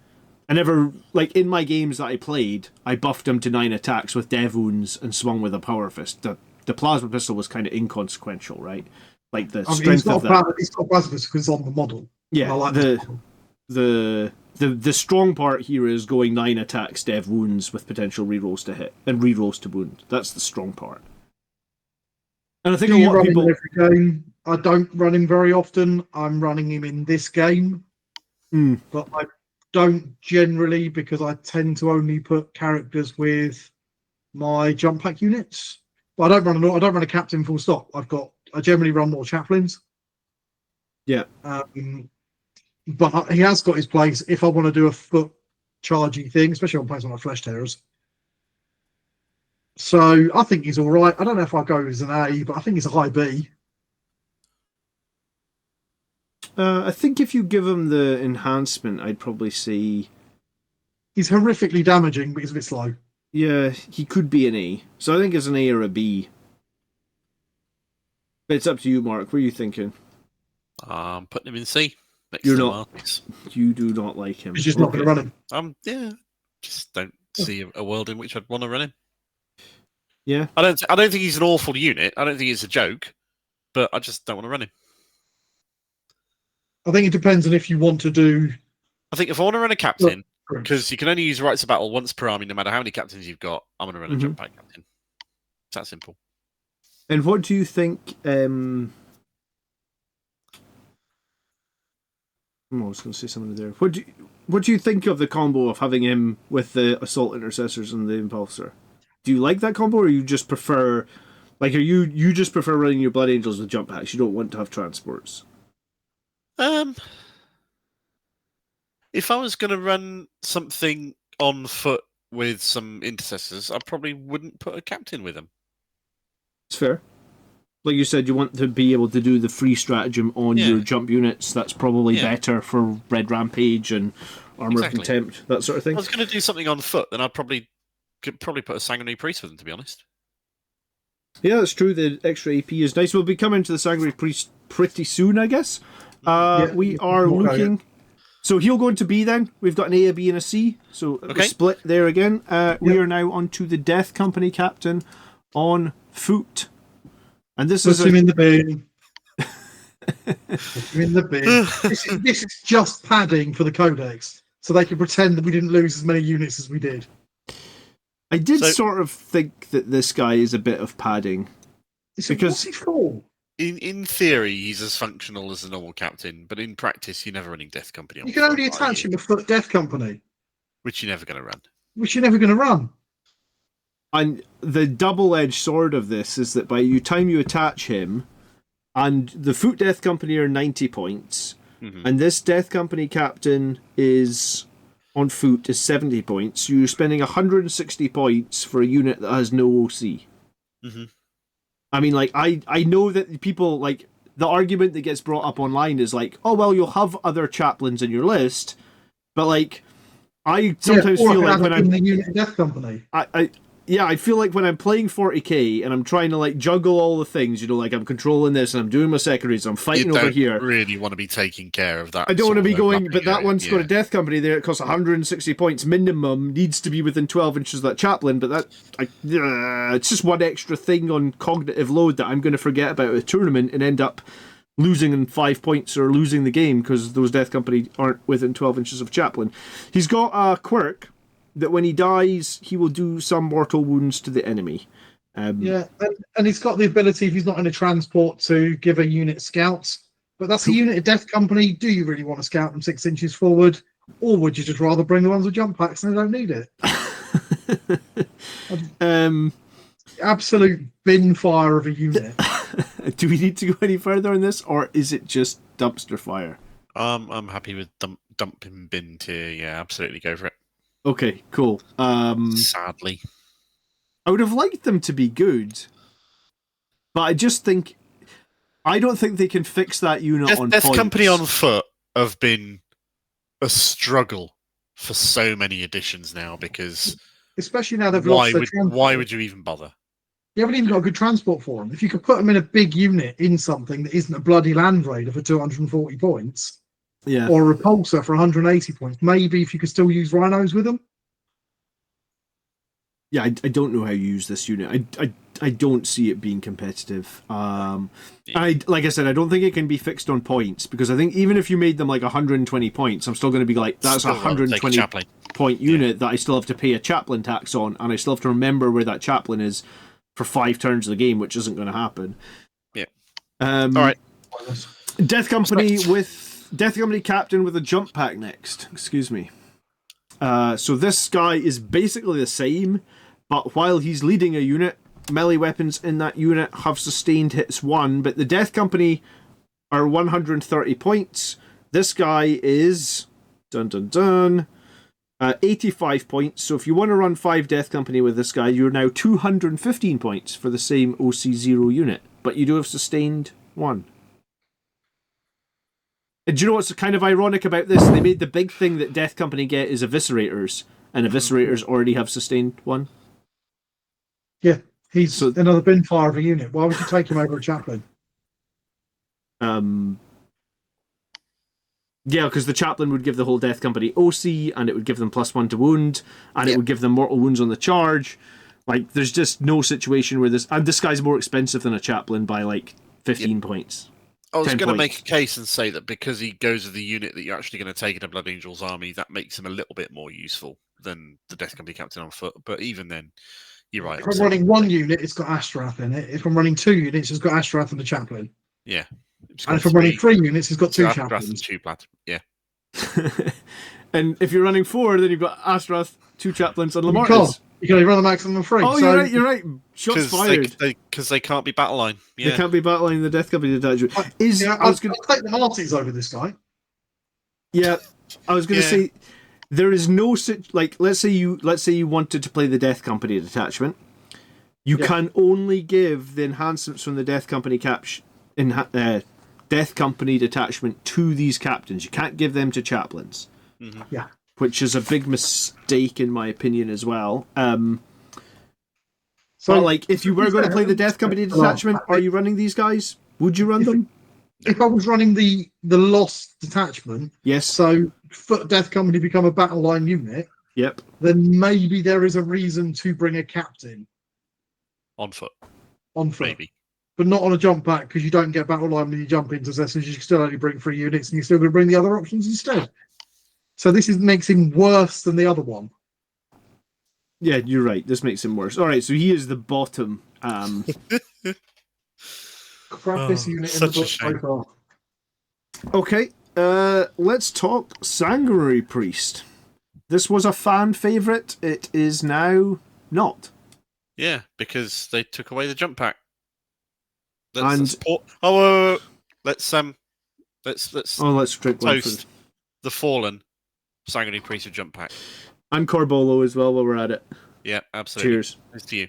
I never, like, in my games that I played, I buffed him to 9 attacks with dev wounds and swung with a Power Fist. The Plasma Pistol was kind of inconsequential, right? Like, the strength of that. He's got Plasma Pistol because it's on the model. Yeah, I like the strong part here is going 9 attacks, dev wounds with potential rerolls to hit and rerolls to wound. That's the strong part. And I think a lot of people. Every game? I don't run him very often. I'm running him in this game, but I don't generally because I tend to only put characters with my jump pack units. But I don't run a captain full stop. I generally run more chaplains. Yeah. But he has got his place if I want to do a foot chargey thing, especially on playing on my Flesh Terrors. So I think he's all right. I don't know if I go as an A, but I think he's a high B. I think if you give him the enhancement, I'd probably say He's horrifically damaging, but he's a bit slow. Yeah, he could be an A. So I think it's an A or a B. But it's up to you, Mark. What are you thinking? I'm putting him in C. Next You're to not. Lemartes. You do not like him. He's just not going to run him. Yeah, just don't see a world in which I'd want to run him. Yeah. I don't think he's an awful unit. I don't think it's a joke, but I just don't want to run him. I think it depends on if you want to do. I think if I want to run a captain, because you can only use rights of battle once per army, no matter how many captains you've got, I'm going to run a jump pack captain. It's that simple. And what do you think? I was going to say something there. What do you think of the combo of having him with the Assault Intercessors and the Impulsor? Do you like that combo, or you just prefer, are you just prefer running your Blood Angels with jump packs? You don't want to have transports. If I was going to run something on foot with some Intercessors, I probably wouldn't put a captain with them. It's fair. Like you said, you want to be able to do the free stratagem on your jump units. That's probably better for Red Rampage and Armor of Contempt, that sort of thing. If I was going to do something on foot, then I'd could probably put a Sanguinary Priest with them, to be honest. Yeah, that's true. The extra AP is nice. We'll be coming to the Sanguinary Priest pretty soon, I guess. We are looking... So he'll go into B then. We've got an A, a B, and a C. So split there again. We are now on to the Death Company Captain on foot. And this is him in the bin. In the bin. This is just padding for the Codex, so they can pretend that we didn't lose as many units as we did. I did sort of think that this guy is a bit of padding. What's he for? In theory, he's as functional as a normal captain, but in practice, you're never running Death Company on You can only attach him to foot Death Company. Which you're never going to run. Which you're never going to run. And the double-edged sword of this is that by the time you attach him, and the Foot Death Company are 90 points, and this Death Company captain is on foot is 70 points, you're spending 160 points for a unit that has no OC. I mean, I know that people, the argument that gets brought up online is oh, well, you'll have other chaplains in your list, but, I sometimes feel like when I'm... the unit Death Company. I feel like when I'm playing 40k and I'm trying to juggle all the things, I'm controlling this and I'm doing my secondaries, I'm fighting over here. You don't really want to be taking care of that. I don't want to be going, but that one's got a Death Company there. It costs 160 points minimum, needs to be within 12 inches of that chaplain, but it's just one extra thing on cognitive load that I'm going to forget about at a tournament and end up losing in 5 points or losing the game because those Death Company aren't within 12 inches of chaplain. He's got a quirk that when he dies, he will do some mortal wounds to the enemy. And he's got the ability, if he's not in a transport, to give a unit scouts. But that's a unit of Death Company. Do you really want to scout them 6 inches forward? Or would you just rather bring the ones with jump packs and they don't need it? Absolute bin fire of a unit. Do we need to go any further on this, or is it just dumpster fire? I'm happy with dumping bin tier. Yeah, absolutely, go for it. Okay, cool. Sadly, I would have liked them to be good, but I don't think they can fix that unit on Death points. Company on foot have been a struggle for so many editions now because especially now they've lost their transport. Why would you even bother? You haven't even got a good transport for them. If you could put them in a big unit in something that isn't a bloody Land Raider for 240 points. Yeah. Or a repulsor for 180 points. Maybe if you could still use rhinos with them. Yeah, I don't know how you use this unit. I don't see it being competitive. Like I said, I don't think it can be fixed on points because I think even if you made them 120 points, I'm still going to be that's a 120 point unit that I still have to pay a chaplain tax on, and I still have to remember where that chaplain is for 5 turns of the game, which isn't going to happen. Yeah. All right. Death Company Death Company Captain with a jump pack next. Excuse me. So this guy is basically the same, but while he's leading a unit, melee weapons in that unit have sustained hits 1, but the Death Company are 130 points. This guy is 85 points. So if you want to run 5 Death Company with this guy, you're now 215 points for the same OC0 unit, but you do have sustained 1. And do you know what's kind of ironic about this? They made the big thing that Death Company get is Eviscerators, and Eviscerators already have sustained 1. Yeah, he's another bin fire of a unit. Why would you take him over a chaplain? Yeah, because the chaplain would give the whole Death Company OC, and it would give them +1 to wound, and it would give them mortal wounds on the charge. Like, there's just no situation where this... And this guy's more expensive than a chaplain by, like, 15 points. I was going to make a case and say that because he goes with the unit that you're actually going to take in a Blood Angel's army, that makes him a little bit more useful than the Death Company captain on foot. But even then, you're right. If I'm running 1 unit, it's got Astorath in it. If I'm running 2 units, it's got Astorath and the chaplain. Yeah. And if I'm running 3 units, it's got 2 Astorath chaplains. and 2 plat. Yeah. And if you're running 4, then you've got Astorath, 2 chaplains, and Lemartes. You can only run the maximum of 3. Oh, so... you're right. Shots fired. Because they can't be battle line. Yeah. They can't be battling the Death Company detachment. I'll take the Lemartes over this guy. Yeah, I was going to say there is no like. Let's say you wanted to play the Death Company detachment. You can only give the enhancements from the Death Company Death Company detachment to these captains. You can't give them to chaplains. Mm-hmm. Yeah. Which is a big mistake in my opinion as well. So, like, if you were going to play the Death Company detachment, are you running these guys? Would you run them? If I was running the Lost detachment, yes. So Foot Death Company become a battle line unit. Yep. Then maybe there is a reason to bring a captain on foot. On foot, maybe, but not on a jump back because you don't get battle line when you jump Intercessors. You still only bring 3 units, and you're still going to bring the other options instead. So this makes him worse than the other one. Yeah, you're right. This makes him worse. All right, so he is the bottom. Crappiest unit in the book so far. Okay, let's talk Sanguinary Priest. This was a fan favourite. It is now not. Yeah, because they took away the jump pack. Let's drink toast the fallen Sanguinary Priest of jump pack. And Corbolo as well while we're at it. Yeah, absolutely. Cheers. Thanks to you.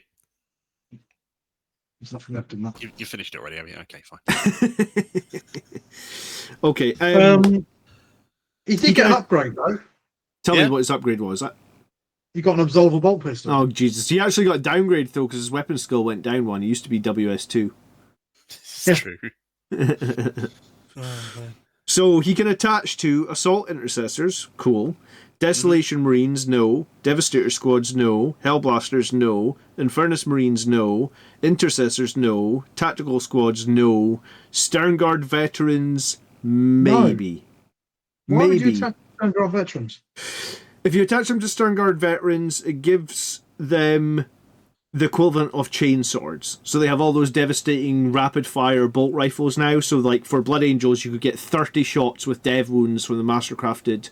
There's nothing left in that. You finished it already, have you? Okay, fine. Okay. He did get an upgrade, though. Tell me what his upgrade was. He got an Absolver bolt pistol. Oh, Jesus. He actually got a downgrade, though, because his weapon skill went down 1. He used to be WS2. It's true. So he can attach to Assault Intercessors. Cool. Desolation Marines, no. Devastator Squads, no. Hellblasters, no. Infernus Marines, no. Intercessors, no. Tactical Squads, no. Sternguard Veterans, maybe. No. Why would you attach Sternguard Veterans? If you attach them to Sternguard Veterans, it gives them the equivalent of chain swords. So they have all those devastating rapid-fire bolt rifles now. So, like, for Blood Angels, you could get 30 shots with dev wounds from the Mastercrafted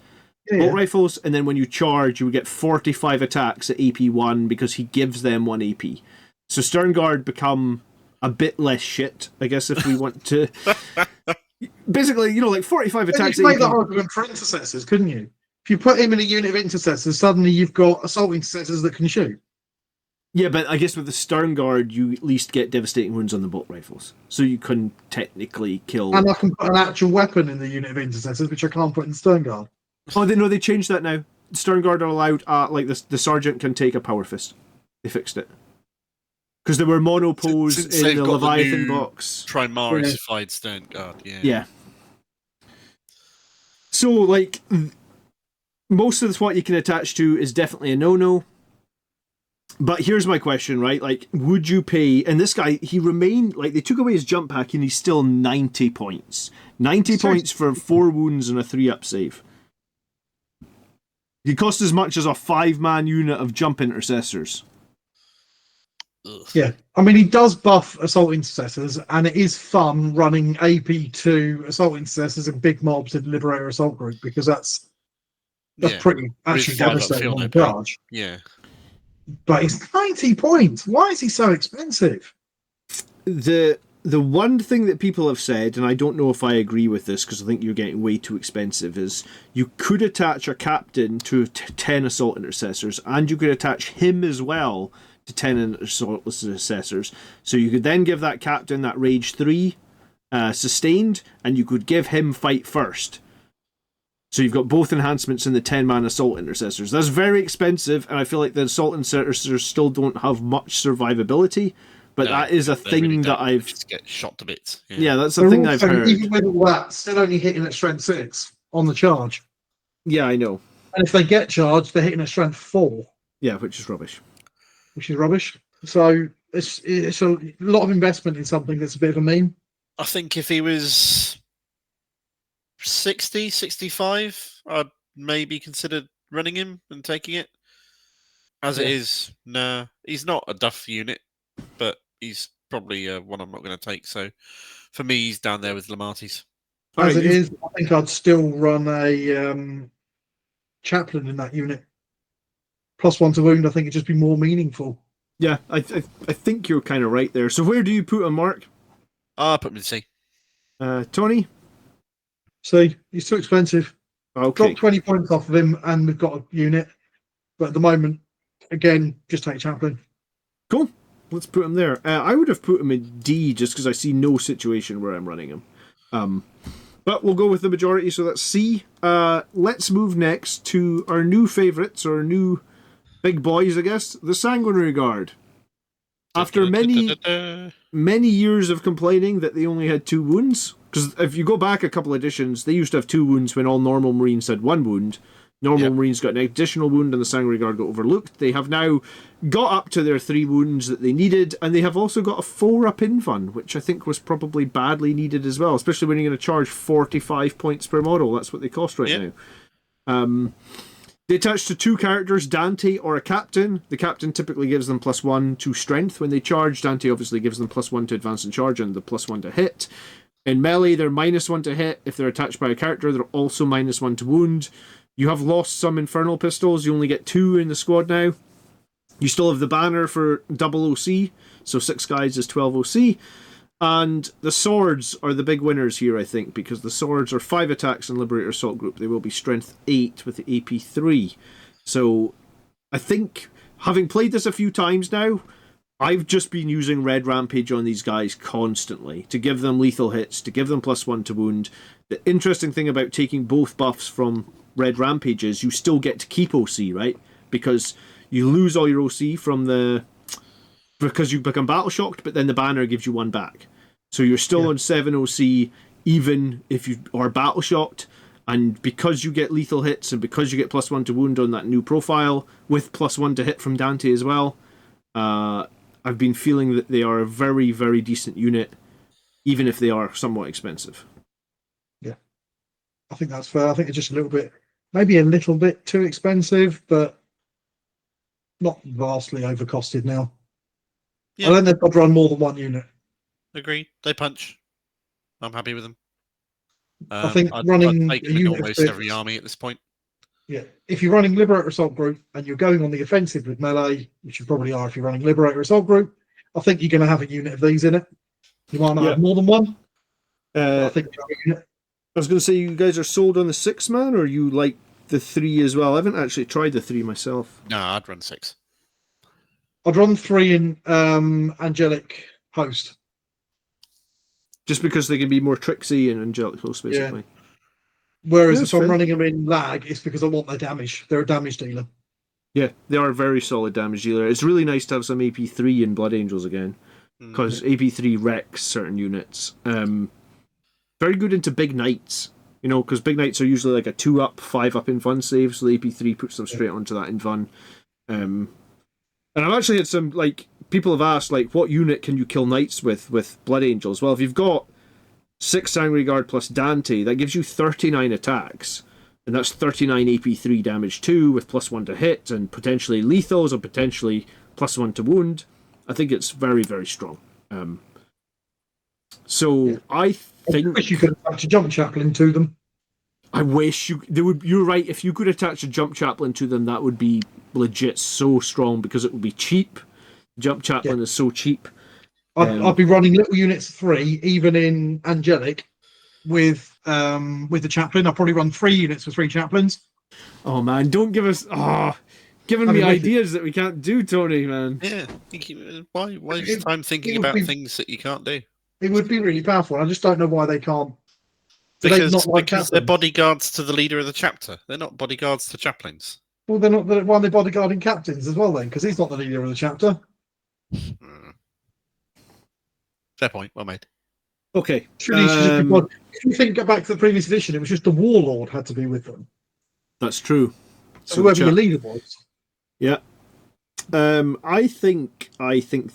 bolt rifles, and then when you charge, you would get 45 attacks at AP 1 because he gives them 1 AP. So Sternguard become a bit less shit, I guess, if we want to. Basically, like 45 attacks. You could make that argument for Intercessors, couldn't you? If you put him in a unit of Intercessors, suddenly you've got Assault Intercessors that can shoot. Yeah, but I guess with the Sternguard, you at least get devastating wounds on the bolt rifles. So you can technically kill. And I can put an actual weapon in the unit of Intercessors, which I can't put in Sternguard. Oh, they changed that now. Sternguard are allowed, like the Sergeant can take a Power Fist. They fixed it. Because there were monopose in the Leviathan box. Trimarisified Sternguard, yeah. Yeah. So, like, most of what you can attach to is definitely a no-no. But here's my question, right? Like, would you pay... And this guy, he remained... Like, they took away his jump pack and he's still 90 points. 90 points for 4 wounds and a 3-up save. He costs as much as a 5-man unit of jump intercessors. Ugh. Yeah. I mean, he does buff Assault Intercessors, and it is fun running AP2 Assault Intercessors and big mobs in Liberator Assault Group, because that's pretty actually devastating on the charge. Yeah. But it's 90 points. Why is he so expensive? The one thing that people have said, and I don't know if I agree with this because I think you're getting way too expensive, is you could attach a captain to 10 Assault Intercessors, and you could attach him as well to 10 Assault Intercessors. So you could then give that captain that Rage 3 sustained, and you could give him fight first. So you've got both enhancements in the 10-man Assault Intercessors. That's very expensive, and I feel like the Assault Intercessors still don't have much survivability. But that is a thing really that I've... just get shot to bits. Yeah, that's a thing I've heard. Even with all that, still only hitting at strength 6 on the charge. Yeah, I know. And if they get charged, they're hitting at strength 4. Yeah, which is rubbish. So it's a lot of investment in something that's a bit of a meme. I think if he was 60, 65, I'd maybe consider running him and taking it. As it is, nah, he's not a duff unit, but he's probably one I'm not going to take. So for me, he's down there with Lemartes. As it is, I think I'd still run a chaplain in that unit. +1 to wound, I think it'd just be more meaningful. Yeah, I think you're kind of right there. So where do you put him, Mark? I'll put him in C. Tony? See, he's too expensive. Okay. Got 20 points off of him, and we've got a unit. But at the moment, again, just take chaplain. Cool. Let's put him there. I would have put him in D just because I see no situation where I'm running him. But we'll go with the majority, so that's C. Let's move next to our new favourites, or new big boys, I guess, the Sanguinary Guard. After many years of complaining that they only had 2 wounds, because if you go back a couple editions, they used to have 2 wounds when all normal Marines had 1 wound. Normal Marines got an additional wound and the Sanguinary Guard got overlooked. They have now got up to their 3 wounds that they needed, and they have also got a 4-up invuln, which I think was probably badly needed as well, especially when you're going to charge 45 points per model. That's what they cost right now. They attach to 2 characters, Dante or a captain. The captain typically gives them +1 to strength when they charge. Dante obviously gives them +1 to advance and charge and the +1 to hit. In melee, they're -1 to hit. If they're attached by a character, they're also -1 to wound. You have lost some Infernal Pistols. You only get 2 in the squad now. You still have the banner for double OC, so 6 guys is 12 OC. And the swords are the big winners here, I think, because the swords are 5 attacks in Liberator Assault Group. They will be strength 8 with the AP 3. So I think, having played this a few times now, I've just been using Red Rampage on these guys constantly to give them lethal hits, to give them +1 to wound. The interesting thing about taking both buffs from Red Rampage is you still get to keep OC, right? Because you lose all your OC because you become battle shocked, but then the banner gives you 1 back. So you're still on 7 OC even if you are battle shocked, and because you get lethal hits and because you get +1 to wound on that new profile with +1 to hit from Dante as well, I've been feeling that they are a very, very decent unit, even if they are somewhat expensive. Yeah, I think that's fair. I think it's just maybe a little bit too expensive, but not vastly overcosted now. Yeah. I don't think they'd run more than 1 unit. Agree. They punch. I'm happy with them. I think I'd take them in almost every army at this point. Yeah, if you're running Liberator Assault Group and you're going on the offensive with melee, which you probably are if you're running Liberator Assault Group, I think you're going to have a unit of these in it. You might not have more than 1. I think you have a unit. I was going to say, you guys are sold on the 6-man, or you like the 3 as well? I haven't actually tried the 3 myself. No, I'd run 6. I'd run 3 in Angelic Host. Just because they can be more tricksy and Angelic Host, basically. Yeah. Whereas if I'm running them in lag, it's because I want their damage. They're a damage dealer. Yeah, they are a very solid damage dealer. It's really nice to have some AP3 in Blood Angels again, because AP3 wrecks certain units. Very good into Big Knights, because Big Knights are usually like a 2-up, 5-up invuln save, so the AP3 puts them straight onto that invuln. And I've actually had some, people have asked, what unit can you kill Knights with Blood Angels? Well, if you've got 6 Sanguinary Guard plus Dante, that gives you 39 attacks. And that's 39 AP3 damage too, with +1 to hit, and potentially lethals, and potentially +1 to wound. I think it's very, very strong. I think... I wish you could attach a jump chaplain to them. I wish you're right, if you could attach a jump chaplain to them, that would be legit so strong, because it would be cheap. Jump chaplain is so cheap. I'd be running little units 3, even in Angelic, with the chaplain. I'll probably run 3 units with 3 chaplains. Oh man, don't give us giving me ideas that we can't do, Tony, man. Yeah, why waste time thinking about things that you can't do? It would be really powerful. I just don't know why they can't Do they Because, not like because they're chaplains? bodyguards to the leader of the chapter. They're not bodyguards to chaplains. Well, they're not. Why are they bodyguarding captains as well then? Because he's not the leader of the chapter. Fair point. Well made. Okay. Surely, if you think back to the previous edition, it was just the warlord had to be with them. That's true. So whoever your leader was. Yeah. I think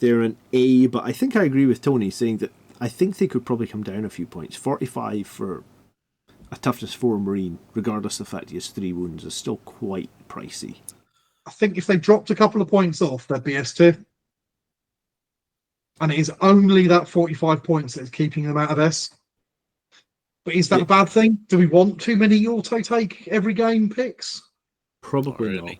they're an A, but I think I agree with Tony saying that I think they could probably come down a few points. 45 for a toughness 4 Marine, regardless of the fact he has 3 wounds, is still quite pricey. I think if they dropped a couple of points off, they'd be S tier. And it is only that 45 points that's keeping them out of S. But is that a bad thing? Do we want too many auto take every game picks? Probably not.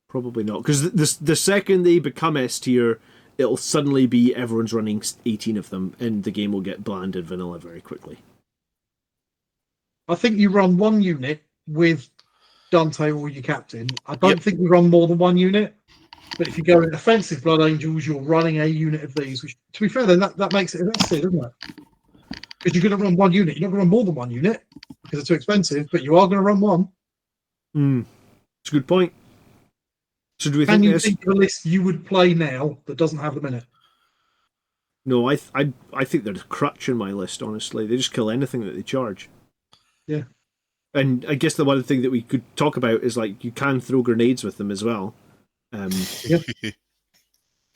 Probably not. Because the second they become S tier, it'll suddenly be everyone's running 18 of them, and the game will get bland and vanilla very quickly. I think you run one unit with Dante or your captain. I don't think you run more than one unit. But if you go in offensive Blood Angels, you're running a unit of these. Which, to be fair, then that makes it an S tier, doesn't it? Because you're going to run one unit. You're not going to run more than one unit because it's too expensive, but you are going to run one. It's a good point. So do we Can you think of a list you would play now that doesn't have them in it? No, I think they're a crutch in my list, honestly. They just kill anything that they charge. Yeah. And I guess the one thing that we could talk about is, like, you can throw grenades with them as well. Yeah.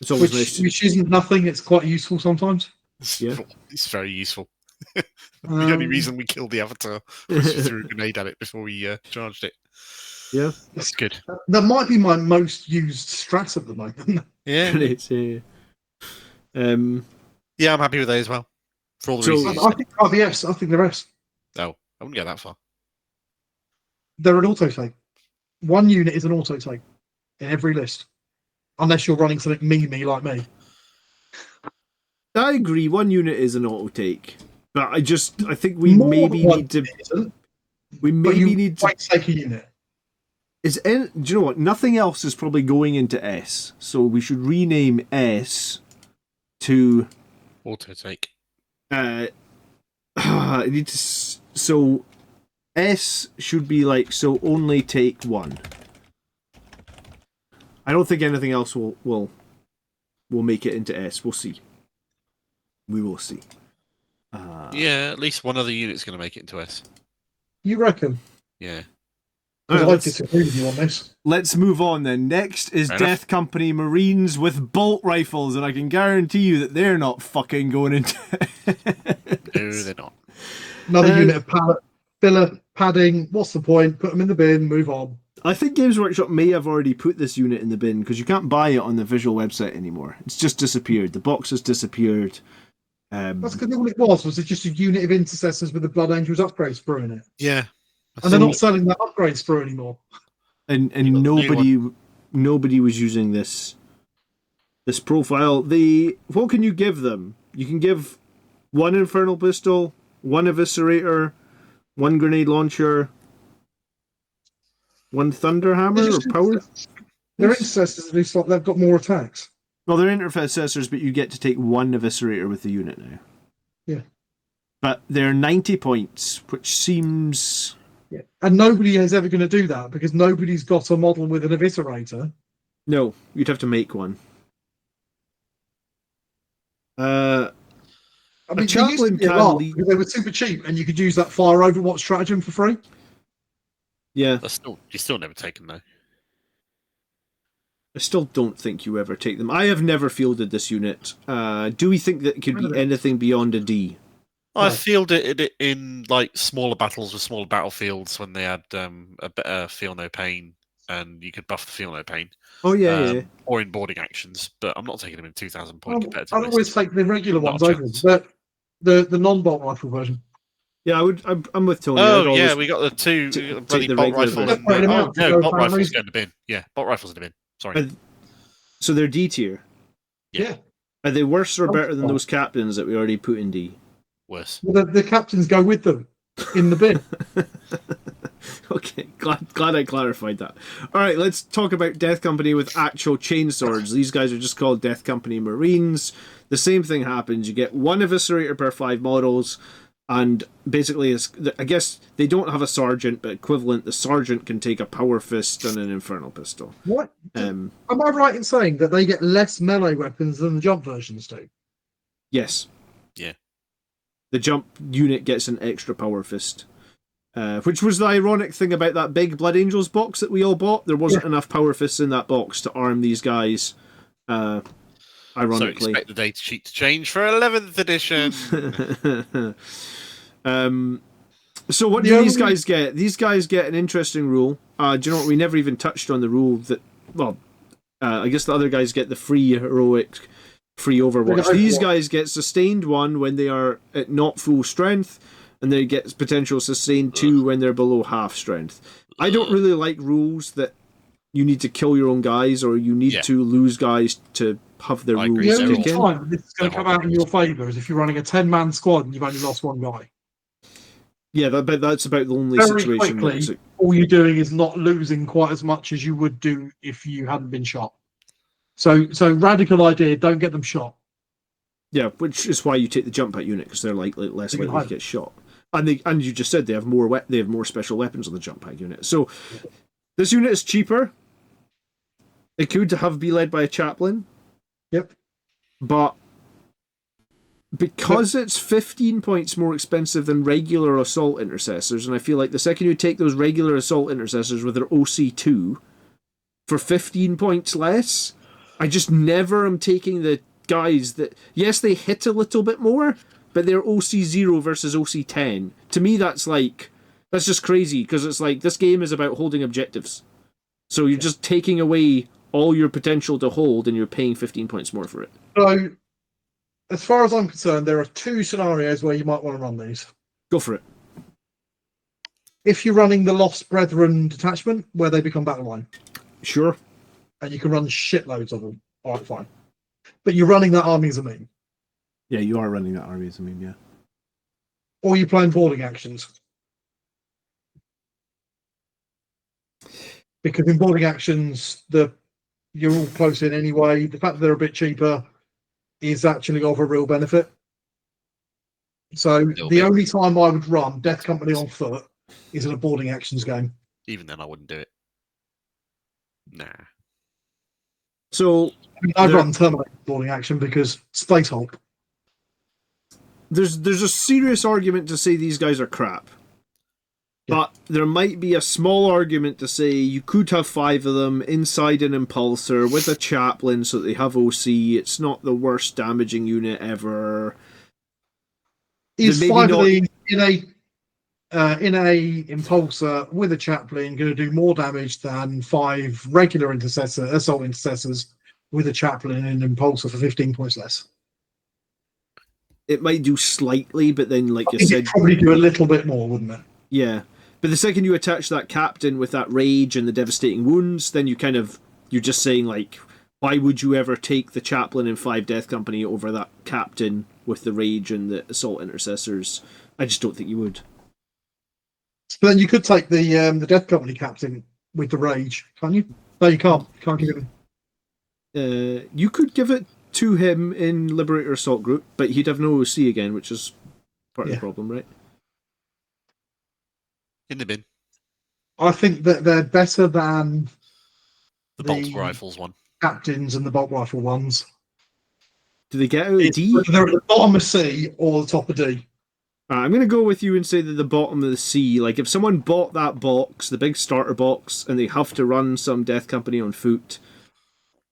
It's always nice. Which isn't nothing, it's quite useful sometimes. Yeah. It's very useful. The only reason we killed the Avatar was we threw a grenade at it before we charged it. Yeah. That's good. That might be my most used strat at the moment. Yeah. Grenades, yeah. Yeah, I'm happy with those as well. For all the reasons. I think RBS, I think they're S. No, I wouldn't go that far. They're an auto take. One unit is an auto take in every list. Unless you're running something me like me. I agree, one unit is an auto take. But I think we maybe need to. We maybe need to take a unit. Do you know what? Nothing else is probably going into S, so we should rename S to auto take. So S should be like, so only take one. I don't think anything else will make it into S. We'll see. We will see. Yeah, at least one other unit's going to make it into S. You reckon? Yeah. I disagree with you on this. Let's move on then. Next is Death Company Marines with bolt rifles, and I can guarantee you that they're not fucking going into No, they're not. Another unit of filler, padding. What's the point? Put them in the bin, move on. I think Games Workshop may have already put this unit in the bin because you can't buy it on the visual website anymore. It's just disappeared. The box has disappeared. That's because all it was it just a unit of Intercessors with the Blood Angels upgrade sprue in it. Yeah. And they're not selling that upgrade sprue anymore. And nobody was using this profile. What can you give them? You can give one Infernal Pistol, one Eviscerator, one Grenade Launcher, one Thunder Hammer or Power. They're Intercessors, at least they've got more attacks. Well, they're Intercessors, but you get to take one Eviscerator with the unit now. Yeah. But they're 90 points, which seems... Yeah. And nobody is ever going to do that because nobody's got a model with an Eviscerator. No, you'd have to make one. I mean, they used to be a lot because they were super cheap and you could use that fire Overwatch stratagem for free. Yeah. You still never take them though. I still don't think you ever take them. I have never fielded this unit. Do we think that it could be anything beyond a D? I fielded it in like smaller battles with smaller battlefields when they had a better feel no pain and you could buff the feel no pain. Oh yeah. Or in boarding actions, but I'm not taking them in 2,000 point competitive. I'd always take the regular ones over the non-bolt rifle version. Yeah, I'm with Tony. Oh yeah, we got the two bloody bolt rifle. No, bolt rifles go in the bin. Yeah, bolt rifles in the bin. Sorry. So they're D tier. Yeah. Are they worse or better than those captains that we already put in D? Worse. Well, the captains go with them in the bin. Okay, glad I clarified that. All right, let's talk about Death Company with actual chainswords. These guys are just called Death Company Marines. The same thing happens. You get one Eviscerator per 5 models. And basically, I guess they don't have a sergeant, but equivalent, the sergeant can take a power fist and an infernal pistol. What? Am I right in saying that they get less melee weapons than the jump versions do? Yes. Yeah. The jump unit gets an extra power fist. Which was the ironic thing about that big Blood Angels box that we all bought. There wasn't enough power fists in that box to arm these guys. Ironically. So expect the data sheet to change for 11th edition. So what do these guys get? These guys get an interesting rule. Do you know what? We never even touched on the rule that... Well, I guess the other guys get the free heroic, free Overwatch. These guys get sustained 1 when they are at not full strength, and they get potential sustained 2 when they're below half strength. I don't really like rules that you need to kill your own guys or you need to lose guys to have their rules The only kick in. time this is going to come out in your favour is if you're running a 10-man squad and you've only lost 1 guy. Yeah, that's about the only Very situation. Quickly, all you're doing is not losing quite as much as you would do if you hadn't been shot. So radical idea, don't get them shot. Yeah, which is why you take the jump pack unit, because they're less likely to get shot. And you just said they have more special weapons on the jump pack unit. So this unit is cheaper. It could be led by a chaplain. Yep. But because it's 15 points more expensive than regular assault intercessors, and I feel like the second you take those regular assault intercessors with their OC2 for 15 points less, I just never am taking the guys that, yes, they hit a little bit more, but they're OC0 versus OC10. To me, that's just crazy, because it's like, this game is about holding objectives. So you're just taking away all your potential to hold, and you're paying 15 points more for it. So, as far as I'm concerned, there are 2 scenarios where you might want to run these. Go for it. If you're running the Lost Brethren detachment, where they become battle line. Sure. And you can run shitloads of them. All right, fine. But you're running that army as a meme. Yeah, you are running that army as a meme, yeah. Or you're playing boarding actions. Because in boarding actions, you're all close in anyway. The fact that they're a bit cheaper is actually of a real benefit. So the only time I would run Death Company on foot is in a boarding actions game. Even then, I wouldn't do it. Nah. So I'd run Terminator boarding action because Space Hulk. There's a serious argument to say these guys are crap. But there might be a small argument to say you could have 5 of them inside an impulsor with a chaplain so that they have OC. It's not the worst damaging unit ever. Is 5 of these in a impulsor with a chaplain going to do more damage than 5 regular assault intercessors with a chaplain and an impulsor for 15 points less? It might do slightly, but then, like you said, probably do a little bit more, wouldn't it? Yeah. But the second you attach that captain with that rage and the devastating wounds, then you're just saying, like, why would you ever take the chaplain in 5 Death Company over that captain with the rage and the assault intercessors? I just don't think you would. So then you could take the Death Company captain with the rage, can't you? No, you can't. You can't give him. You could give it to him in Liberator Assault Group, but he'd have no OC again, which is part of the problem, right? In the bin. I think that they're better than the bolt rifles one. Captains and the bolt rifle ones. Do they get out of D? They're at the bottom of C or the top of D. I'm going to go with you and say that the bottom of the C. Like, if someone bought that box, the big starter box, and they have to run some Death Company on foot,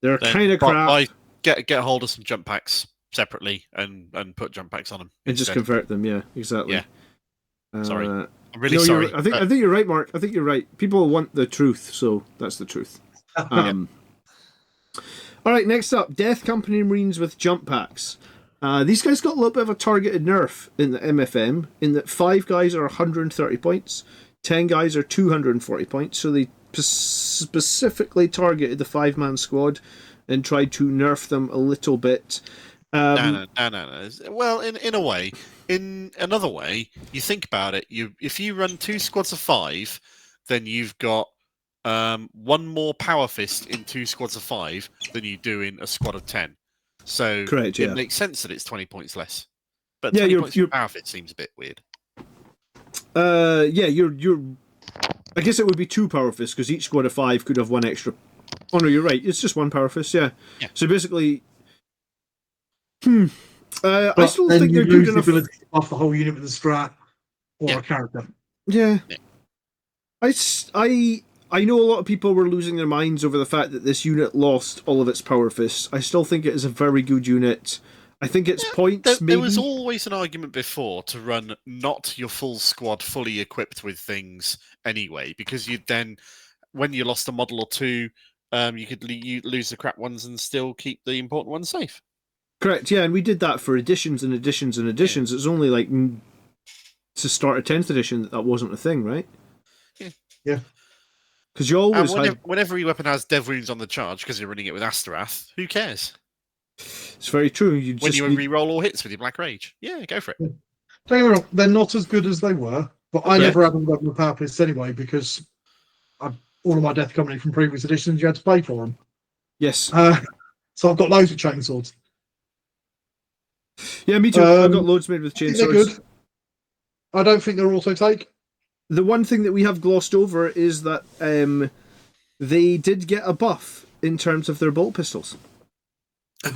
they're kind of crap. I get a hold of some jump packs separately and put jump packs on them. And just convert them, yeah, exactly. Yeah. Sorry. I'm really sorry. I think you're right, Mark. I think you're right. People want the truth, so that's the truth. All right, next up, Death Company Marines with jump packs. These guys got a little bit of a targeted nerf in the MFM, in that 5 guys are 130 points, 10 guys are 240 points, so they specifically targeted the 5-man squad and tried to nerf them a little bit. No. Well, in a way. In another way, you think about it, if you run 2 squads of 5, then you've got 1 more power fist in 2 squads of 5 than you do in a squad of 10. So correct, it makes sense that it's 20 points less. But Yeah, 20 you're- points you're- of power fit seems a bit weird. Yeah, you're. I guess it would be 2 power fists because each squad of 5 could have 1 extra. Oh no, you're right. It's just 1 power fist. Yeah. Yeah. So basically, I But still then think you they're lose good the enough. ability to buff the whole unit with a strat or Yeah. a character. Yeah. Yeah. I know a lot of people were losing their minds over the fact that this unit lost all of its power fists. I still think it is a very good unit. I think its points maybe. There was always an argument before to run not your full squad fully equipped with things anyway, because you'd then, when you lost a model or two, you could lose the crap ones and still keep the important ones safe. Correct, yeah, and we did that for editions and editions and editions. It's only like to start a 10th edition that wasn't a thing, right? Yeah. Because you always had... Whenever your weapon has dev wounds on the charge because you're running it with Astorath, who cares? It's very true. When you re-roll all hits with your Black Rage, yeah, go for it. Don't get me wrong, they're not as good as they were, but I never had them with power fists anyway because all of my death company from previous editions, you had to pay for them. Yes. So I've got loads of chainswords. Yeah, me too. I've got loads made with chainswords. They're good. I don't think they're auto take. The one thing that we have glossed over is that they did get a buff in terms of their bolt pistols.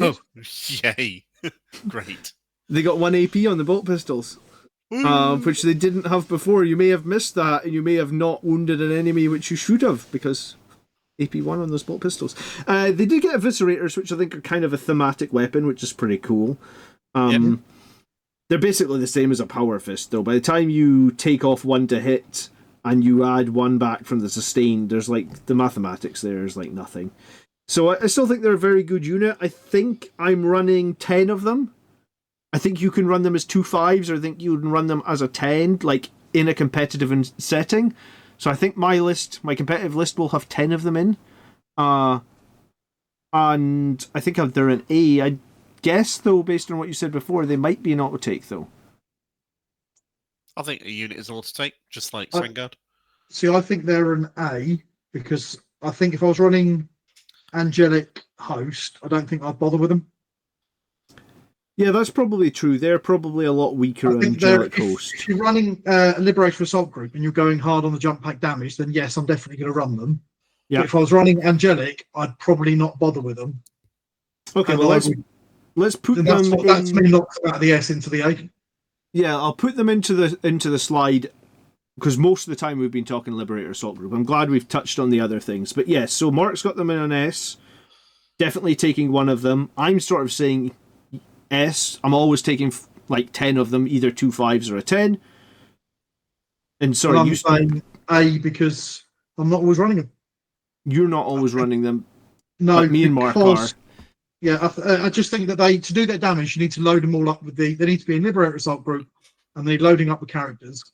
Oh, yay. Great. They got 1 AP on the bolt pistols, which they didn't have before. You may have missed that, and you may have not wounded an enemy, which you should have, because AP1 on those bolt pistols. They did get eviscerators, which I think are kind of a thematic weapon, which is pretty cool. They're basically the same as a power fist, though. By the time you take off 1 to hit, and you add 1 back from the sustained, there's like, the mathematics there is like nothing. So I still think they're a very good unit. I think I'm running 10 of them. I think you can run them as 2 5s, or I think you can run them as a 10, like in a competitive setting. So I think my competitive list will have 10 of them in. And I think they're an A. I guess, though, based on what you said before, they might be an auto take, though. I think a unit is an auto take, just like Vanguard. See, I think they're an A because I think if I was running Angelic Host, I don't think I'd bother with them. Yeah, that's probably true. They're probably a lot weaker on Angelic Host. If you're running a Liberator Assault Group and you're going hard on the jump pack damage, then yes, I'm definitely going to run them. Yeah. But if I was running Angelic, I'd probably not bother with them. Okay, well, let's put them in... That's me knocked out of the S into the A. Yeah, I'll put them into the slide, because most of the time we've been talking Liberator Assault Group. I'm glad we've touched on the other things. But yes, so Mark's got them in an S. Definitely taking 1 of them. I'm sort of saying S. I'm always taking like 10 of them, either 2 5s or a 10. And sorry, I'm saying A because I'm not always running them. You're not always running them. No, me and Mark are. Yeah, I just think that to do that damage, you need to load them all up with they need to be in Liberator Assault Group, and they need loading up with characters.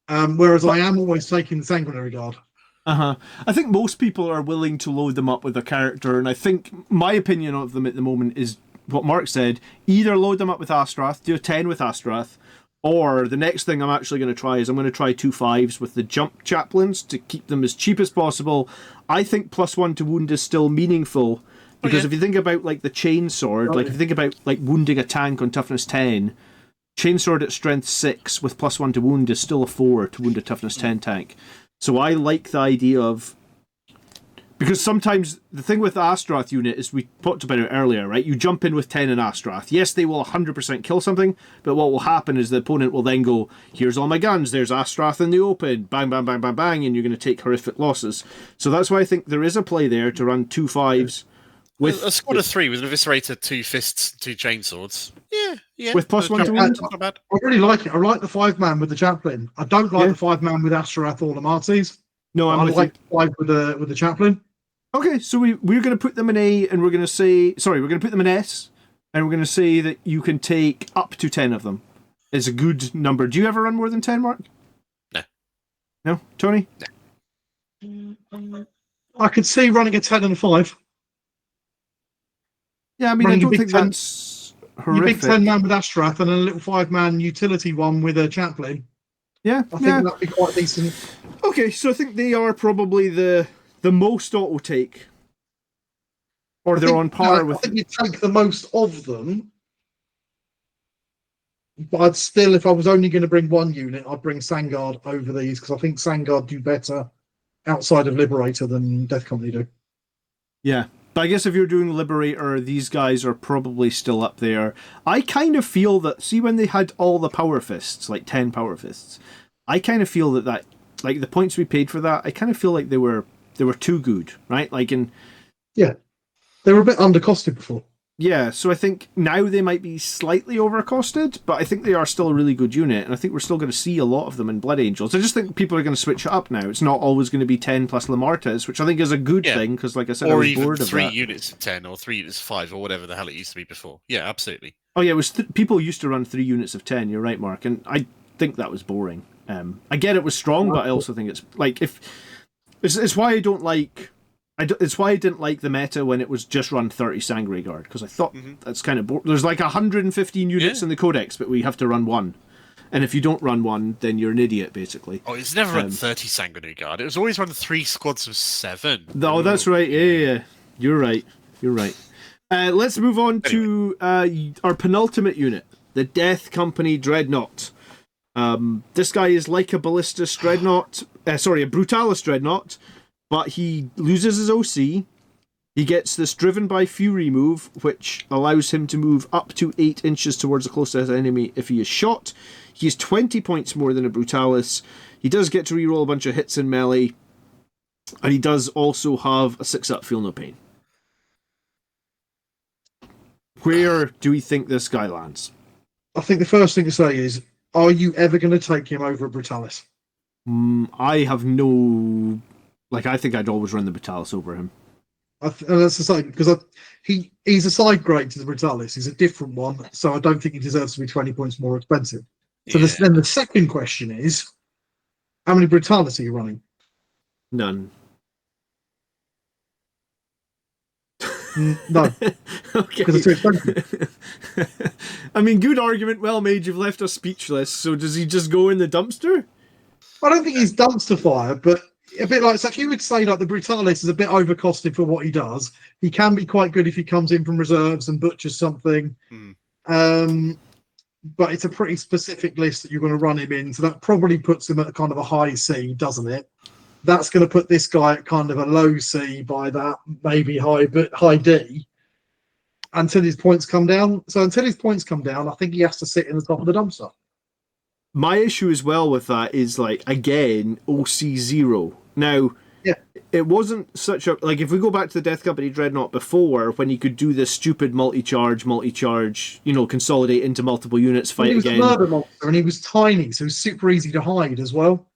Whereas I am always taking the Sanguinary Guard. I think most people are willing to load them up with a character, and I think my opinion of them at the moment is what Mark said. Either load them up with Astorath, do a 10 with Astorath, or the next thing I'm actually going to try is I'm going to try 2 5s with the jump chaplains to keep them as cheap as possible. I think +1 to wound is still meaningful, because if you think about like the chainsword, like if you think about like wounding a tank on toughness 10, chainsword at strength 6 with +1 to wound is still a 4 to wound a toughness 10 tank. So I like the idea of... Because sometimes the thing with the Astorath unit is, we talked about it earlier, right? You jump in with 10 in Astorath. Yes, they will 100% kill something, but what will happen is the opponent will then go, here's all my guns, there's Astorath in the open, bang, bang, bang, bang, bang, and you're going to take horrific losses. So that's why I think there is a play there to run 2 5s. With a squad of 3 with an Eviscerator, 2 fists, 2 chainswords. Yeah. With +1 to wound. Not bad. I really like it. I like the 5-man with the chaplain. I don't like the 5-man with Astorath or Lemartes. No, I like the 5 with the chaplain. Okay, so we're going to put them in A, and we're going to say... Sorry, we're going to put them in S, and we're going to say that you can take up to 10 of them. It's a good number. Do you ever run more than 10, Mark? No. No? Tony? No. I could see running a 10 and a 5. Yeah, I mean, I don't think that's horrific. Your big 10-man with Astorath and a little 5-man utility one with a chaplain. Yeah, I think that'd be quite decent. Okay, so I think they are probably the most auto take. Or they're on par with... I think you take the most of them. But I'd still, if I was only going to bring one unit, I'd bring Sangard over these because I think Sangard do better outside of Liberator than Death Company do. Yeah. But I guess if you're doing Liberator, these guys are probably still up there. I kind of feel that, see, when they had all the Power Fists, like 10 Power Fists, I kind of feel that like the points we paid for that, I kind of feel like they were too good, right? Like Yeah, they were a bit undercosted before. Yeah, so I think now they might be slightly overcosted, but I think they are still a really good unit, and I think we're still going to see a lot of them in Blood Angels. I just think people are going to switch it up now. It's not always going to be 10 plus Lemartes, which I think is a good thing, because like I said, I was bored of that. Or even 3 units of 10, or 3 units of 5, or whatever the hell it used to be before. Yeah, absolutely. Oh yeah, it was people used to run 3 units of 10, you're right, Mark, and I think that was boring. I get it was strong, but I also think it's like, it's why I don't like... it's why I didn't like the meta when it was just run 30 Sanguinary Guard, because I thought that's kind of boring. There's like 115 units in the Codex, but we have to run 1. And if you don't run 1, then you're an idiot, basically. Oh, it's never run 30 Sanguinary Guard. It was always run 3 squads of 7. Oh, that's right. Yeah. You're right. Let's move on to our penultimate unit, the Death Company Dreadnought. This guy is like a Ballistus Dreadnought. A Brutalis Dreadnought. But he loses his OC. He gets this Driven by Fury move, which allows him to move up to 8 inches towards the closest enemy if he is shot. He has 20 points more than a Brutalis. He does get to reroll a bunch of hits in melee. And he does also have a 6-up Feel No Pain. Where do we think this guy lands? I think the first thing to say is, are you ever going to take him over a Brutalis? I have no... Like, I think I'd always run the Brutalis over him. That's the same, because he's a side grade to the Brutalis. He's a different one, so I don't think he deserves to be 20 points more expensive. So then the second question is, how many Brutalis are you running? None. No. Okay. Because it's too expensive. I mean, good argument, well made. You've left us speechless. So does he just go in the dumpster? I don't think he's dumpster fire, but a bit like, so if you would say like the Brutalis is a bit overcosted for what he does, he can be quite good if he comes in from reserves and butchers something. But it's a pretty specific list that you're going to run him in, so that probably puts him at kind of a high C, doesn't it? That's going to put this guy at kind of a low C by that, maybe high D, until his points come down. So until his points come down, I think he has to sit in the top of the dumpster. My issue as well with that is, like, again, OC0. Now, it wasn't such a... Like, if we go back to the Death Company Dreadnought before, when he could do this stupid multi-charge, consolidate into multiple units, fight again. He was a murder monster, and he was tiny, so it was super easy to hide as well.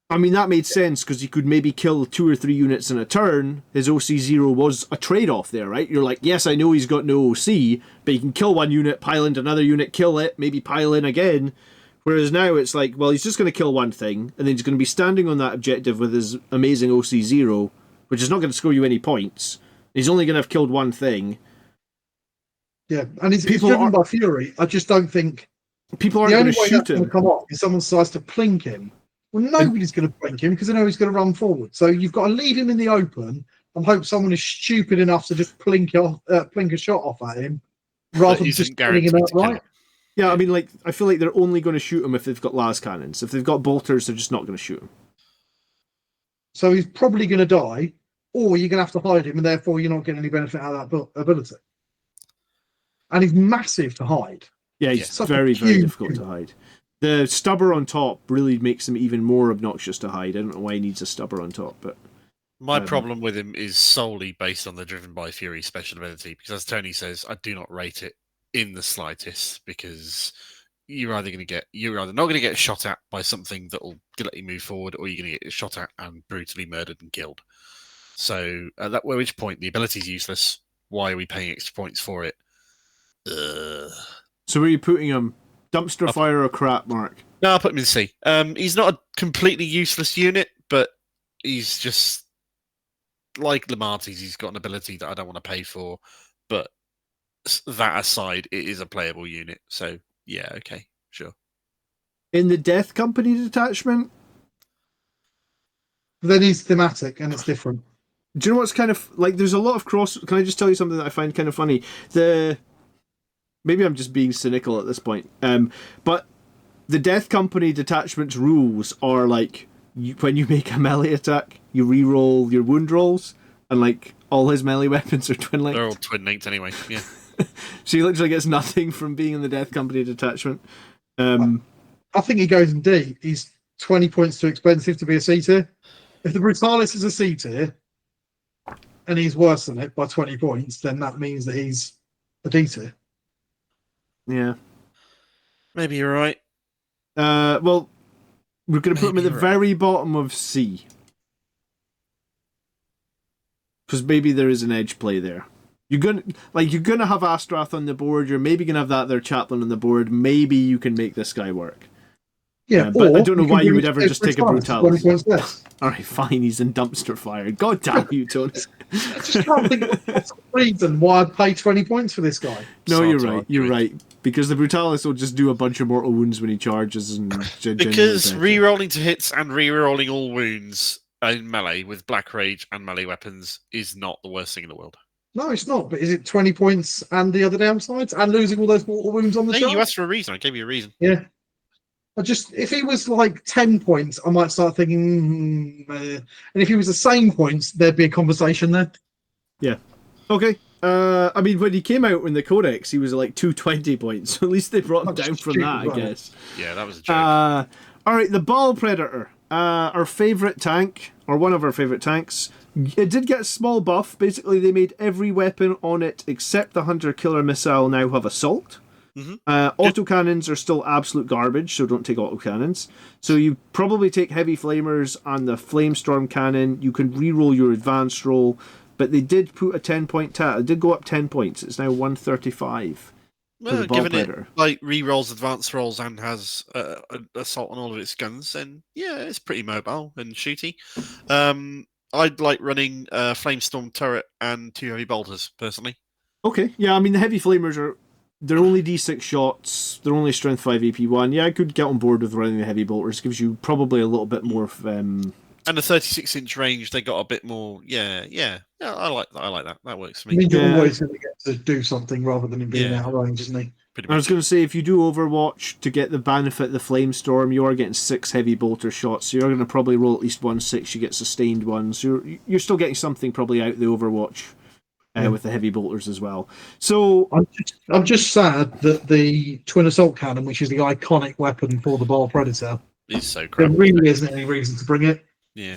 I mean, that made sense, because you could maybe kill 2 or 3 units in a turn. His OC0 was a trade-off there, right? You're like, yes, I know he's got no OC, but you can kill 1 unit, pile into another unit, kill it, maybe pile in again. Whereas now it's like, well, he's just going to kill 1 thing, and then he's going to be standing on that objective with his amazing OC0, which is not going to score you any points. He's only going to have killed 1 thing. Yeah, and he's driven by Fury. I just don't think... People aren't going to shoot him. Come off if someone decides to plink him. Well, nobody's going to plink him because they know he's going to run forward. So you've got to leave him in the open and hope someone is stupid enough to just plink a shot off at him rather than just killing him outright. Yeah, I mean, like, I feel like they're only going to shoot him if they've got las cannons. If they've got bolters, they're just not going to shoot him. So he's probably going to die, or you're going to have to hide him, and therefore you're not getting any benefit out of that ability. And he's massive to hide. Yeah, he's very, very difficult to hide. The stubber on top really makes him even more obnoxious to hide. I don't know why he needs a stubber on top, but... My problem with him is solely based on the Driven by Fury special ability, because as Tony says, I do not rate it in the slightest, because you're either not going to get shot at by something that will let you move forward, or you're going to get shot at and brutally murdered and killed. So at which point the ability is useless. Why are we paying extra points for it? So where are you putting him? Dumpster fire or crap, Mark? No, I'll put him in C. He's not a completely useless unit, but he's just like Lemartes. He's got an ability that I don't want to pay for, but that aside, it is a playable unit. So yeah, okay, sure. In the Death Company detachment, then he's thematic and it's different. Do you know what's kind of like? There's a lot of cross. Can I just tell you something that I find kind of funny? maybe I'm just being cynical at this point. But the Death Company detachment's rules are like when you make a melee attack, you re-roll your wound rolls, and like all his melee weapons are twin linked. They're all twin linked anyway. Yeah. So he literally gets nothing from being in the Death Company detachment. I think he goes in D. He's 20 points too expensive to be a C tier. If the Brutalis is a C tier and he's worse than it by 20 points, then that means that he's a D tier. Yeah. Maybe you're right. Well, we're going to put him at the very bottom of C. Because maybe there is an edge play there. You're gonna have Astorath on the board. You're maybe gonna have that there chaplain on the board. Maybe you can make this guy work. Yeah, but I don't know why you would ever just take a Brutalis. 20 points less. All right, fine. He's in dumpster fire. God damn you, Tony. I just can't think of what's the reason why I'd pay 20 points for this guy. No, you're right. You're right. Because the Brutalis will just do a bunch of mortal wounds when he charges, and because re-rolling to hits and re-rolling all wounds in melee with Black Rage and melee weapons is not the worst thing in the world. No, it's not. But is it 20 points and the other downsides and losing all those mortal wounds on the Hey, chart? you asked for a reason. I gave you a reason. Yeah. If he was like 10 points, I might start thinking. And if he was the same points, there'd be a conversation there. Yeah. Okay. I mean, when he came out in the Codex, he was like 220 points. So at least they brought him down from that, I guess. Yeah, that was a joke. All right, the Baal Predator, our favorite tank, or one of our favorite tanks. It did get a small buff. Basically, they made every weapon on it except the Hunter Killer Missile now have Assault. Mm-hmm. Autocannons are still absolute garbage, so don't take autocannons. So you probably take Heavy Flamers and the Flamestorm Cannon. You can re-roll your advanced roll, but they did put a 10-point It did go up 10 points. It's now 135. Well, given it like re-rolls advanced rolls and has assault on all of its guns, then yeah, it's pretty mobile and shooty. I'd like running Flamestorm turret and 2 heavy bolters personally. Okay, yeah, I mean the Heavy Flamers they're only D6 shots. They're only strength 5 AP 1. Yeah, I could get on board with running the heavy bolters. Gives you probably a little bit more of and the 36-inch range, they got a bit more. Yeah. I like that. That works for me. I mean, you're always going to get to do something rather than him being out of range, isn't he? I was going to say, if you do Overwatch to get the benefit of the Flamestorm, you are getting 6 heavy bolter shots. So you're going to probably roll at least 1 6. You get sustained ones. So you're still getting something probably out of the Overwatch. With the heavy bolters as well. So I'm just sad that the Twin Assault Cannon, which is the iconic weapon for the Baal Predator, is so crap. There really isn't any reason to bring it. Yeah.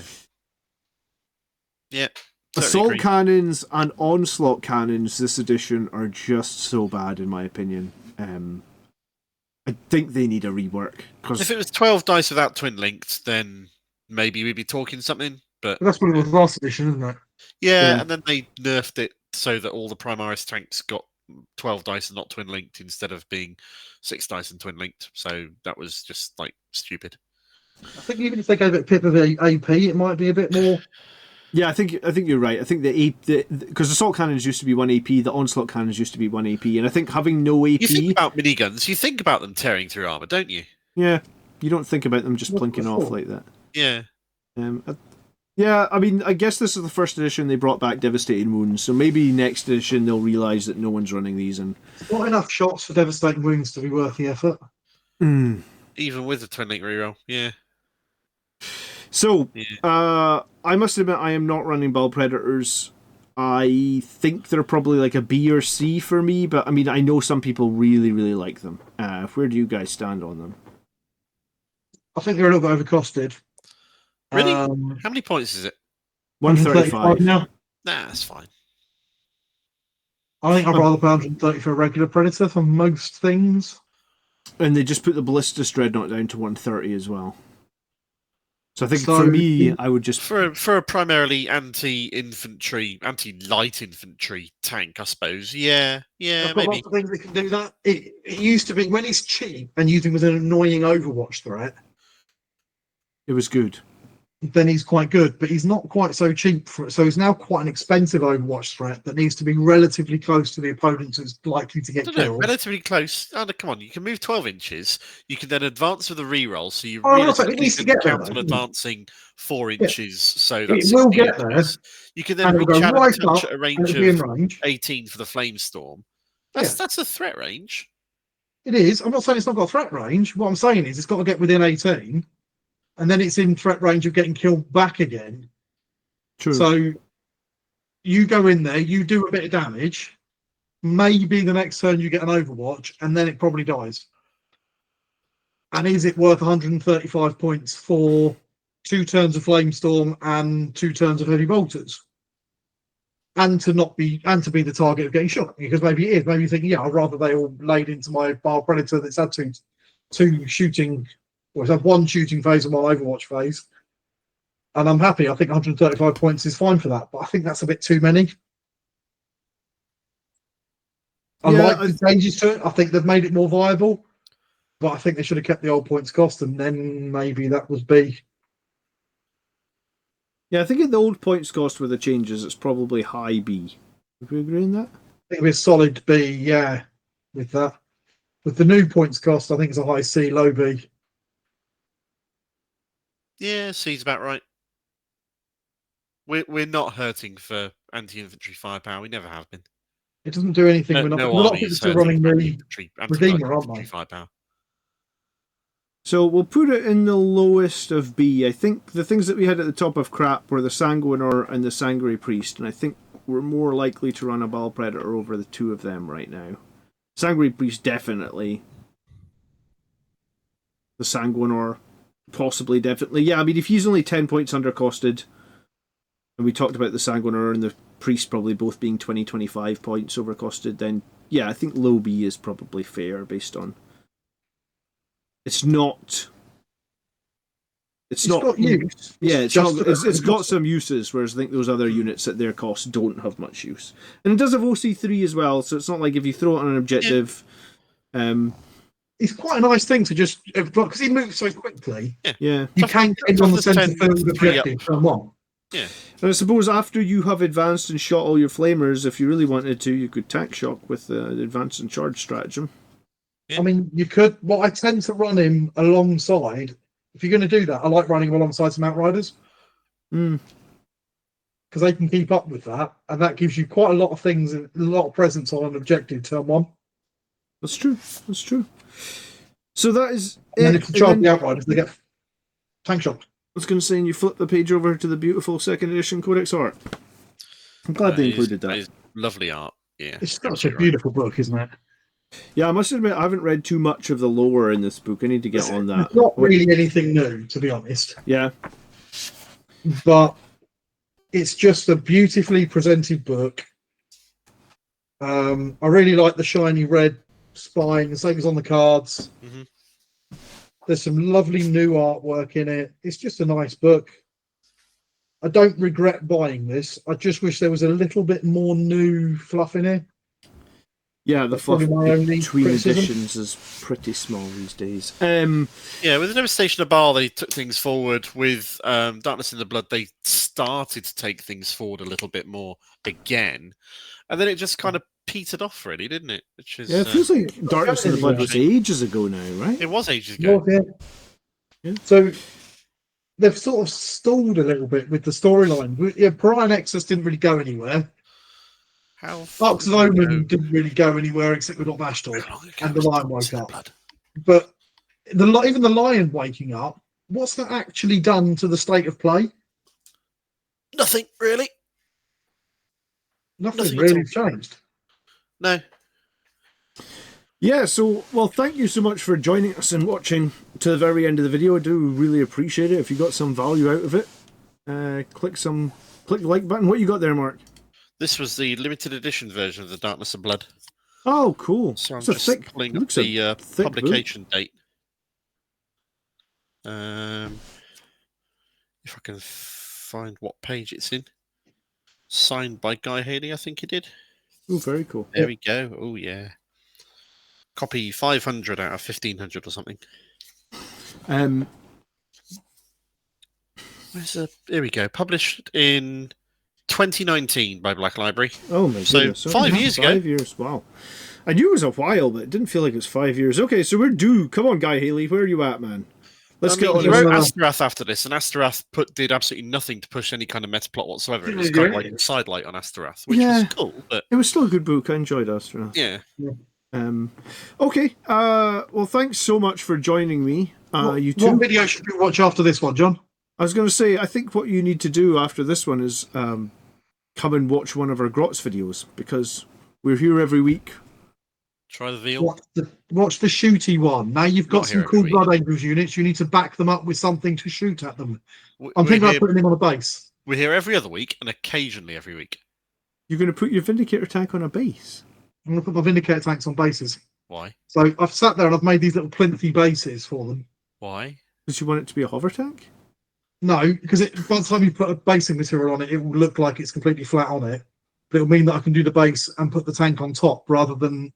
Assault agree. cannons and onslaught cannons this edition are just so bad in my opinion. I think they need a rework. If it was 12 dice without twin linked, then maybe we'd be talking something. But that's what it was last edition, isn't it? Yeah, and then they nerfed it so that all the Primaris tanks got 12 dice and not twin linked instead of being 6 dice and twin linked. So that was just like stupid. I think even if they gave it a pip of AP, it might be a bit more. Yeah, I think you're right. I think because assault cannons used to be 1 AP, the onslaught cannons used to be 1 AP, and I think having no AP. You think about miniguns, you think about them tearing through armor, don't you? Yeah, you don't think about them just plinking off like that. Yeah. Yeah, I mean, I guess this is the first edition they brought back Devastating Wounds, so maybe next edition they'll realise that no one's running these. And not enough shots for Devastating Wounds to be worth the effort. Even with the twin link reroll, yeah. So, I must admit I am not running Baal Predators. I think they're probably like a B or C for me, but I mean, I know some people really, really like them. Where do you guys stand on them? I think they're a little bit overcosted. Really? How many points is it? 135 now. Nah, that's fine. I think I'd rather pay 130 for a regular Predator for most things. And they just put the Ballistus Dreadnought down to 130 as well. So I think for me, I would just for a primarily anti-infantry, anti-light infantry tank, I suppose. Yeah, I've got maybe. lots of things that can do that. It used to be when it's cheap and using was an annoying Overwatch threat. It was good. Then he's quite good, but he's not quite so cheap. So he's now quite an expensive Overwatch threat that needs to be relatively close to the opponent who's likely to get killed. Relatively close. Oh, come on, you can move 12 inches. You can then advance with a reroll, so you it needs to get there, count on advancing 4 inches. So it that's will get there. You can then go reach out right and touch up at a range and of 18 for the Flamestorm. That's a threat range. It is. I'm not saying it's not got a threat range. What I'm saying is it's got to get within 18, and then it's in threat range of getting killed back again. True. So you go in there, you do a bit of damage. Maybe the next turn you get an Overwatch, and then it probably dies. And is it worth 135 points for 2 turns of Flamestorm and 2 turns of Heavy Bolters? And to be the target of getting shot, because maybe it is. Maybe you're thinking, yeah, I'd rather they all laid into my Baal Predator that's had two shooting, or it's had 1 shooting phase and 1 Overwatch phase, and I'm happy. I think 135 points is fine for that, but I think that's a bit too many. I like the changes to it. I think they've made it more viable, but I think they should have kept the old points cost, and then maybe that would be. Yeah, I think at the old points cost with the changes, it's probably high B. Would we agree on that? I think it'd be a solid B, yeah, with that. With the new points cost, I think it's a high C, low B. Yeah, C's about right. We're not hurting for anti-infantry firepower. We never have been. It doesn't do anything. We're not still running the Redeemer, aren't they? Firepower. So we'll put it in the lowest of B. I think the things that we had at the top of crap were the Sanguinor and the Sanguinary Priest, and I think we're more likely to run a Baal Predator over the 2 of them right now. Sanguinary Priest, definitely. The Sanguinor, possibly, definitely. Yeah, I mean, if he's only 10 points undercosted, and we talked about the Sanguinor and the Priest probably both being 20-25 points overcosted, then yeah, I think low B is probably fair based on. It's got use. Yeah, it's got some uses, whereas I think those other units at their cost don't have much use. And it does have OC3 as well, so it's not like if you throw it on an objective. It's quite a nice thing to just, because he moves so quickly. Yeah. You can't get on the centre field objective turn 1. Yeah. And I suppose after you have advanced and shot all your flamers, if you really wanted to, you could tank shock with the advance and charge stratagem. I mean, you could. Well, I tend to run him alongside. If you're going to do that, I like running him alongside some Outriders. Because they can keep up with that, and that gives you quite a lot of things, a lot of presence on an objective turn 1. That's true. So that is and then if you charge the Outriders, they get tank shock. I was going to say, and you flip the page over to the beautiful 2nd edition Codex art. I'm glad they included that. Is lovely art. Yeah, it's such a beautiful book, isn't it? Yeah, I must admit, I haven't read too much of the lore in this book. I need to get on that. It's not really anything new, to be honest. Yeah. But it's just a beautifully presented book. I really like the shiny red spine, the same as on the cards. Mm-hmm. There's some lovely new artwork in it. It's just a nice book. I don't regret buying this. I just wish there was a little bit more new fluff in it. Yeah, the fluff between editions is pretty small these days. Yeah, with the Devastation of Baal, they took things forward. With Darkness in the Blood, they started to take things forward a little bit more again. And then it just kind of petered off, really, didn't it? Which is, yeah, it feels like Darkness in the Blood was ages ago now, right? It was ages ago. Yeah. So they've sort of stalled a little bit with the storyline. Yeah, Brian Exus didn't really go anywhere. Arcs of Omen didn't really go anywhere except with Bastor, and the lion woke up. But even the lion waking up, what's that actually done to the state of play? Nothing, really. Nothing really changed. No. Yeah, so, well, thank you so much for joining us and watching to the very end of the video. I do really appreciate it. If you got some value out of it, click the like button. What you got there, Mark? This was the limited edition version of the Darkness of Blood. Oh, cool. So I'm just pulling up the publication date. If I can find what page it's in. Signed by Guy Haley, I think he did. Oh, very cool. There we go. Oh, yeah. Copy 500 out of 1,500 or something. Here we go. Published in 2019 by Black Library. Oh my goodness. So 5 years ago. 5 years, wow. I knew it was a while, but it didn't feel like it was 5 years. Okay, so we're due. Come on, Guy Haley, where are you at, man? Let's get on he wrote this. Astorath after this, and Astorath did absolutely nothing to push any kind of meta plot whatsoever. It was Yeah, kind of yeah. like a sidelight on Astorath, which was cool. But It was still a good book. I enjoyed Astorath. yeah. Okay. Well, thanks so much for joining me. You two. What video should we watch after this one, John? I was going to say, I think what you need to do after this one is come and watch one of our Grots videos, because we're here every week. Try the veal. Watch the shooty one. Now you've got Not some here cool every Blood Angels units. You need to back them up with something to shoot at them. We're I'm thinking here, about putting them on a base. we're here every other week and occasionally every week. You're going to put your Vindicator tank on a base? I'm going to put my Vindicator tanks on bases. Why? So I've sat there and I've made these little plinthy bases for them. Why? Because you want it to be a hover tank? No, because by the time you put a basing material on it, it will look like it's completely flat on it. But it'll mean that I can do the base and put the tank on top rather than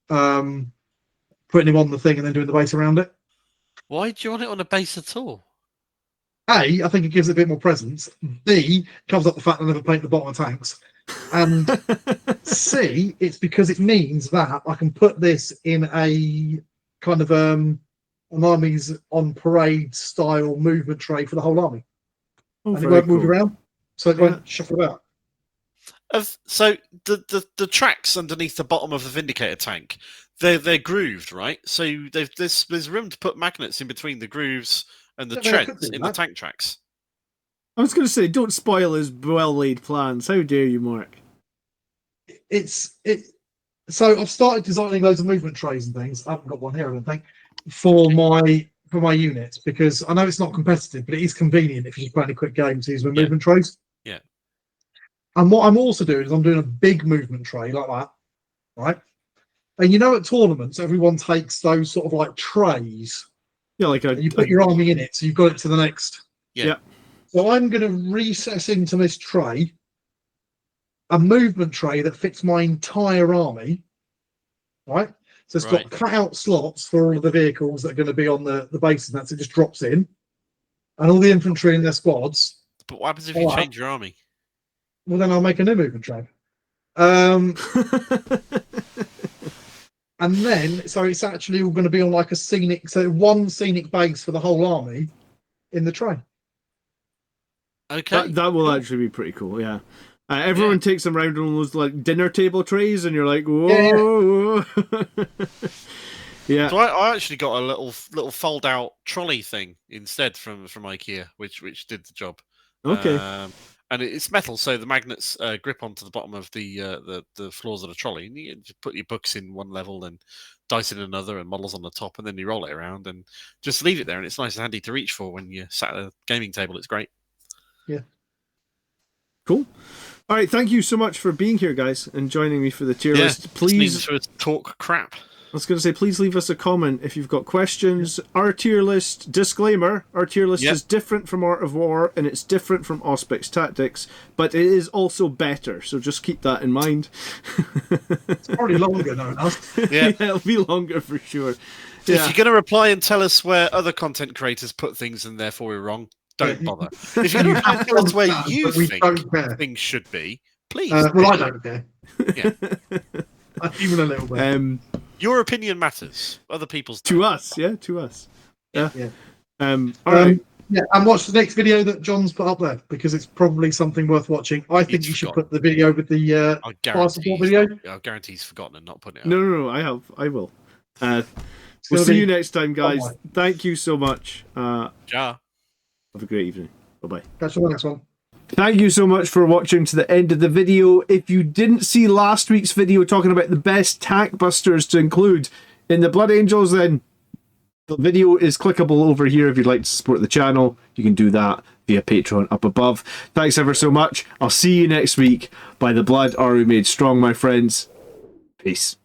putting him on the thing and then doing the base around it. Why do you want it on a base at all? A, I think it gives it a bit more presence. B, covers up the fact that I never paint the bottom of tanks. And C, it's because it means that I can put this in a kind of an armies on parade style movement tray for the whole army. And it won't move around, so it won't shuffle about. So the tracks underneath the bottom of the Vindicator tank, they're grooved, right? So there's room to put magnets in between the grooves and the treads in the tank tracks. I was going to say, don't spoil his well-laid plans. How dare you, Mark? So I've started designing loads of movement trays and things. I haven't got one here, I don't think, for my units, because I know it's not competitive, but it is convenient if you're just playing a quick game to use my movement trays. Yeah. And what I'm also doing is I'm doing a big movement tray like that, right? And you know, at tournaments, everyone takes those sort of like trays. Yeah, like you put your army in it, so you've got it to the next. Yeah. So I'm going to recess into this tray a movement tray that fits my entire army, right? So it's got cut-out slots for all of the vehicles that are going to be on the base, and that's it just drops in. And all the infantry in their squads. But what happens if you change your army? Well, then I'll make a new movement tray. And then, so it's actually all going to be on like one scenic base for the whole army in the tray. Okay. That will actually be pretty cool, yeah. Everyone takes them around on those like dinner table trays, and you're like, whoa. Yeah. So I actually got a little fold out trolley thing instead from IKEA, which did the job. Okay. And it's metal, so the magnets grip onto the bottom of the floors of the trolley. And you just put your books in one level and dice in another, and models on the top, and then you roll it around and just leave it there. And it's nice and handy to reach for when you're sat at a gaming table. It's great. Yeah. Cool. All right, thank you so much for being here, guys, and joining me for the tier list. Please talk crap. I was going to say, please leave us a comment if you've got questions. Our tier list, disclaimer, our tier list is different from Art of War, and it's different from Auspex Tactics, but it is also better, so just keep that in mind. It's probably longer now, enough. Yeah, it'll be longer for sure. If you're going to reply and tell us where other content creators put things and therefore we're wrong, don't bother. If you're going to reply and tell us where you think things should be, please. Well, I don't care. Yeah. Even a little bit. Your opinion matters. Other people's to us, yeah, to us. Yeah. All right. Yeah, and watch the next video that John's put up there, because it's probably something worth watching. I think you should put the video with the fire support video. I guarantee he's forgotten and not putting it up. No, I will. We'll see you next time, guys. Thank you so much. Ja. Have a great evening. Bye-bye. Catch you on the next one. Thank you so much for watching to the end of the video. If you didn't see last week's video talking about the best tank busters to include in the Blood Angels, then the video is clickable over here. If you'd like to support the channel, you can do that via Patreon up above. Thanks ever so much. I'll see you next week. By the blood are we made strong, my friends. Peace.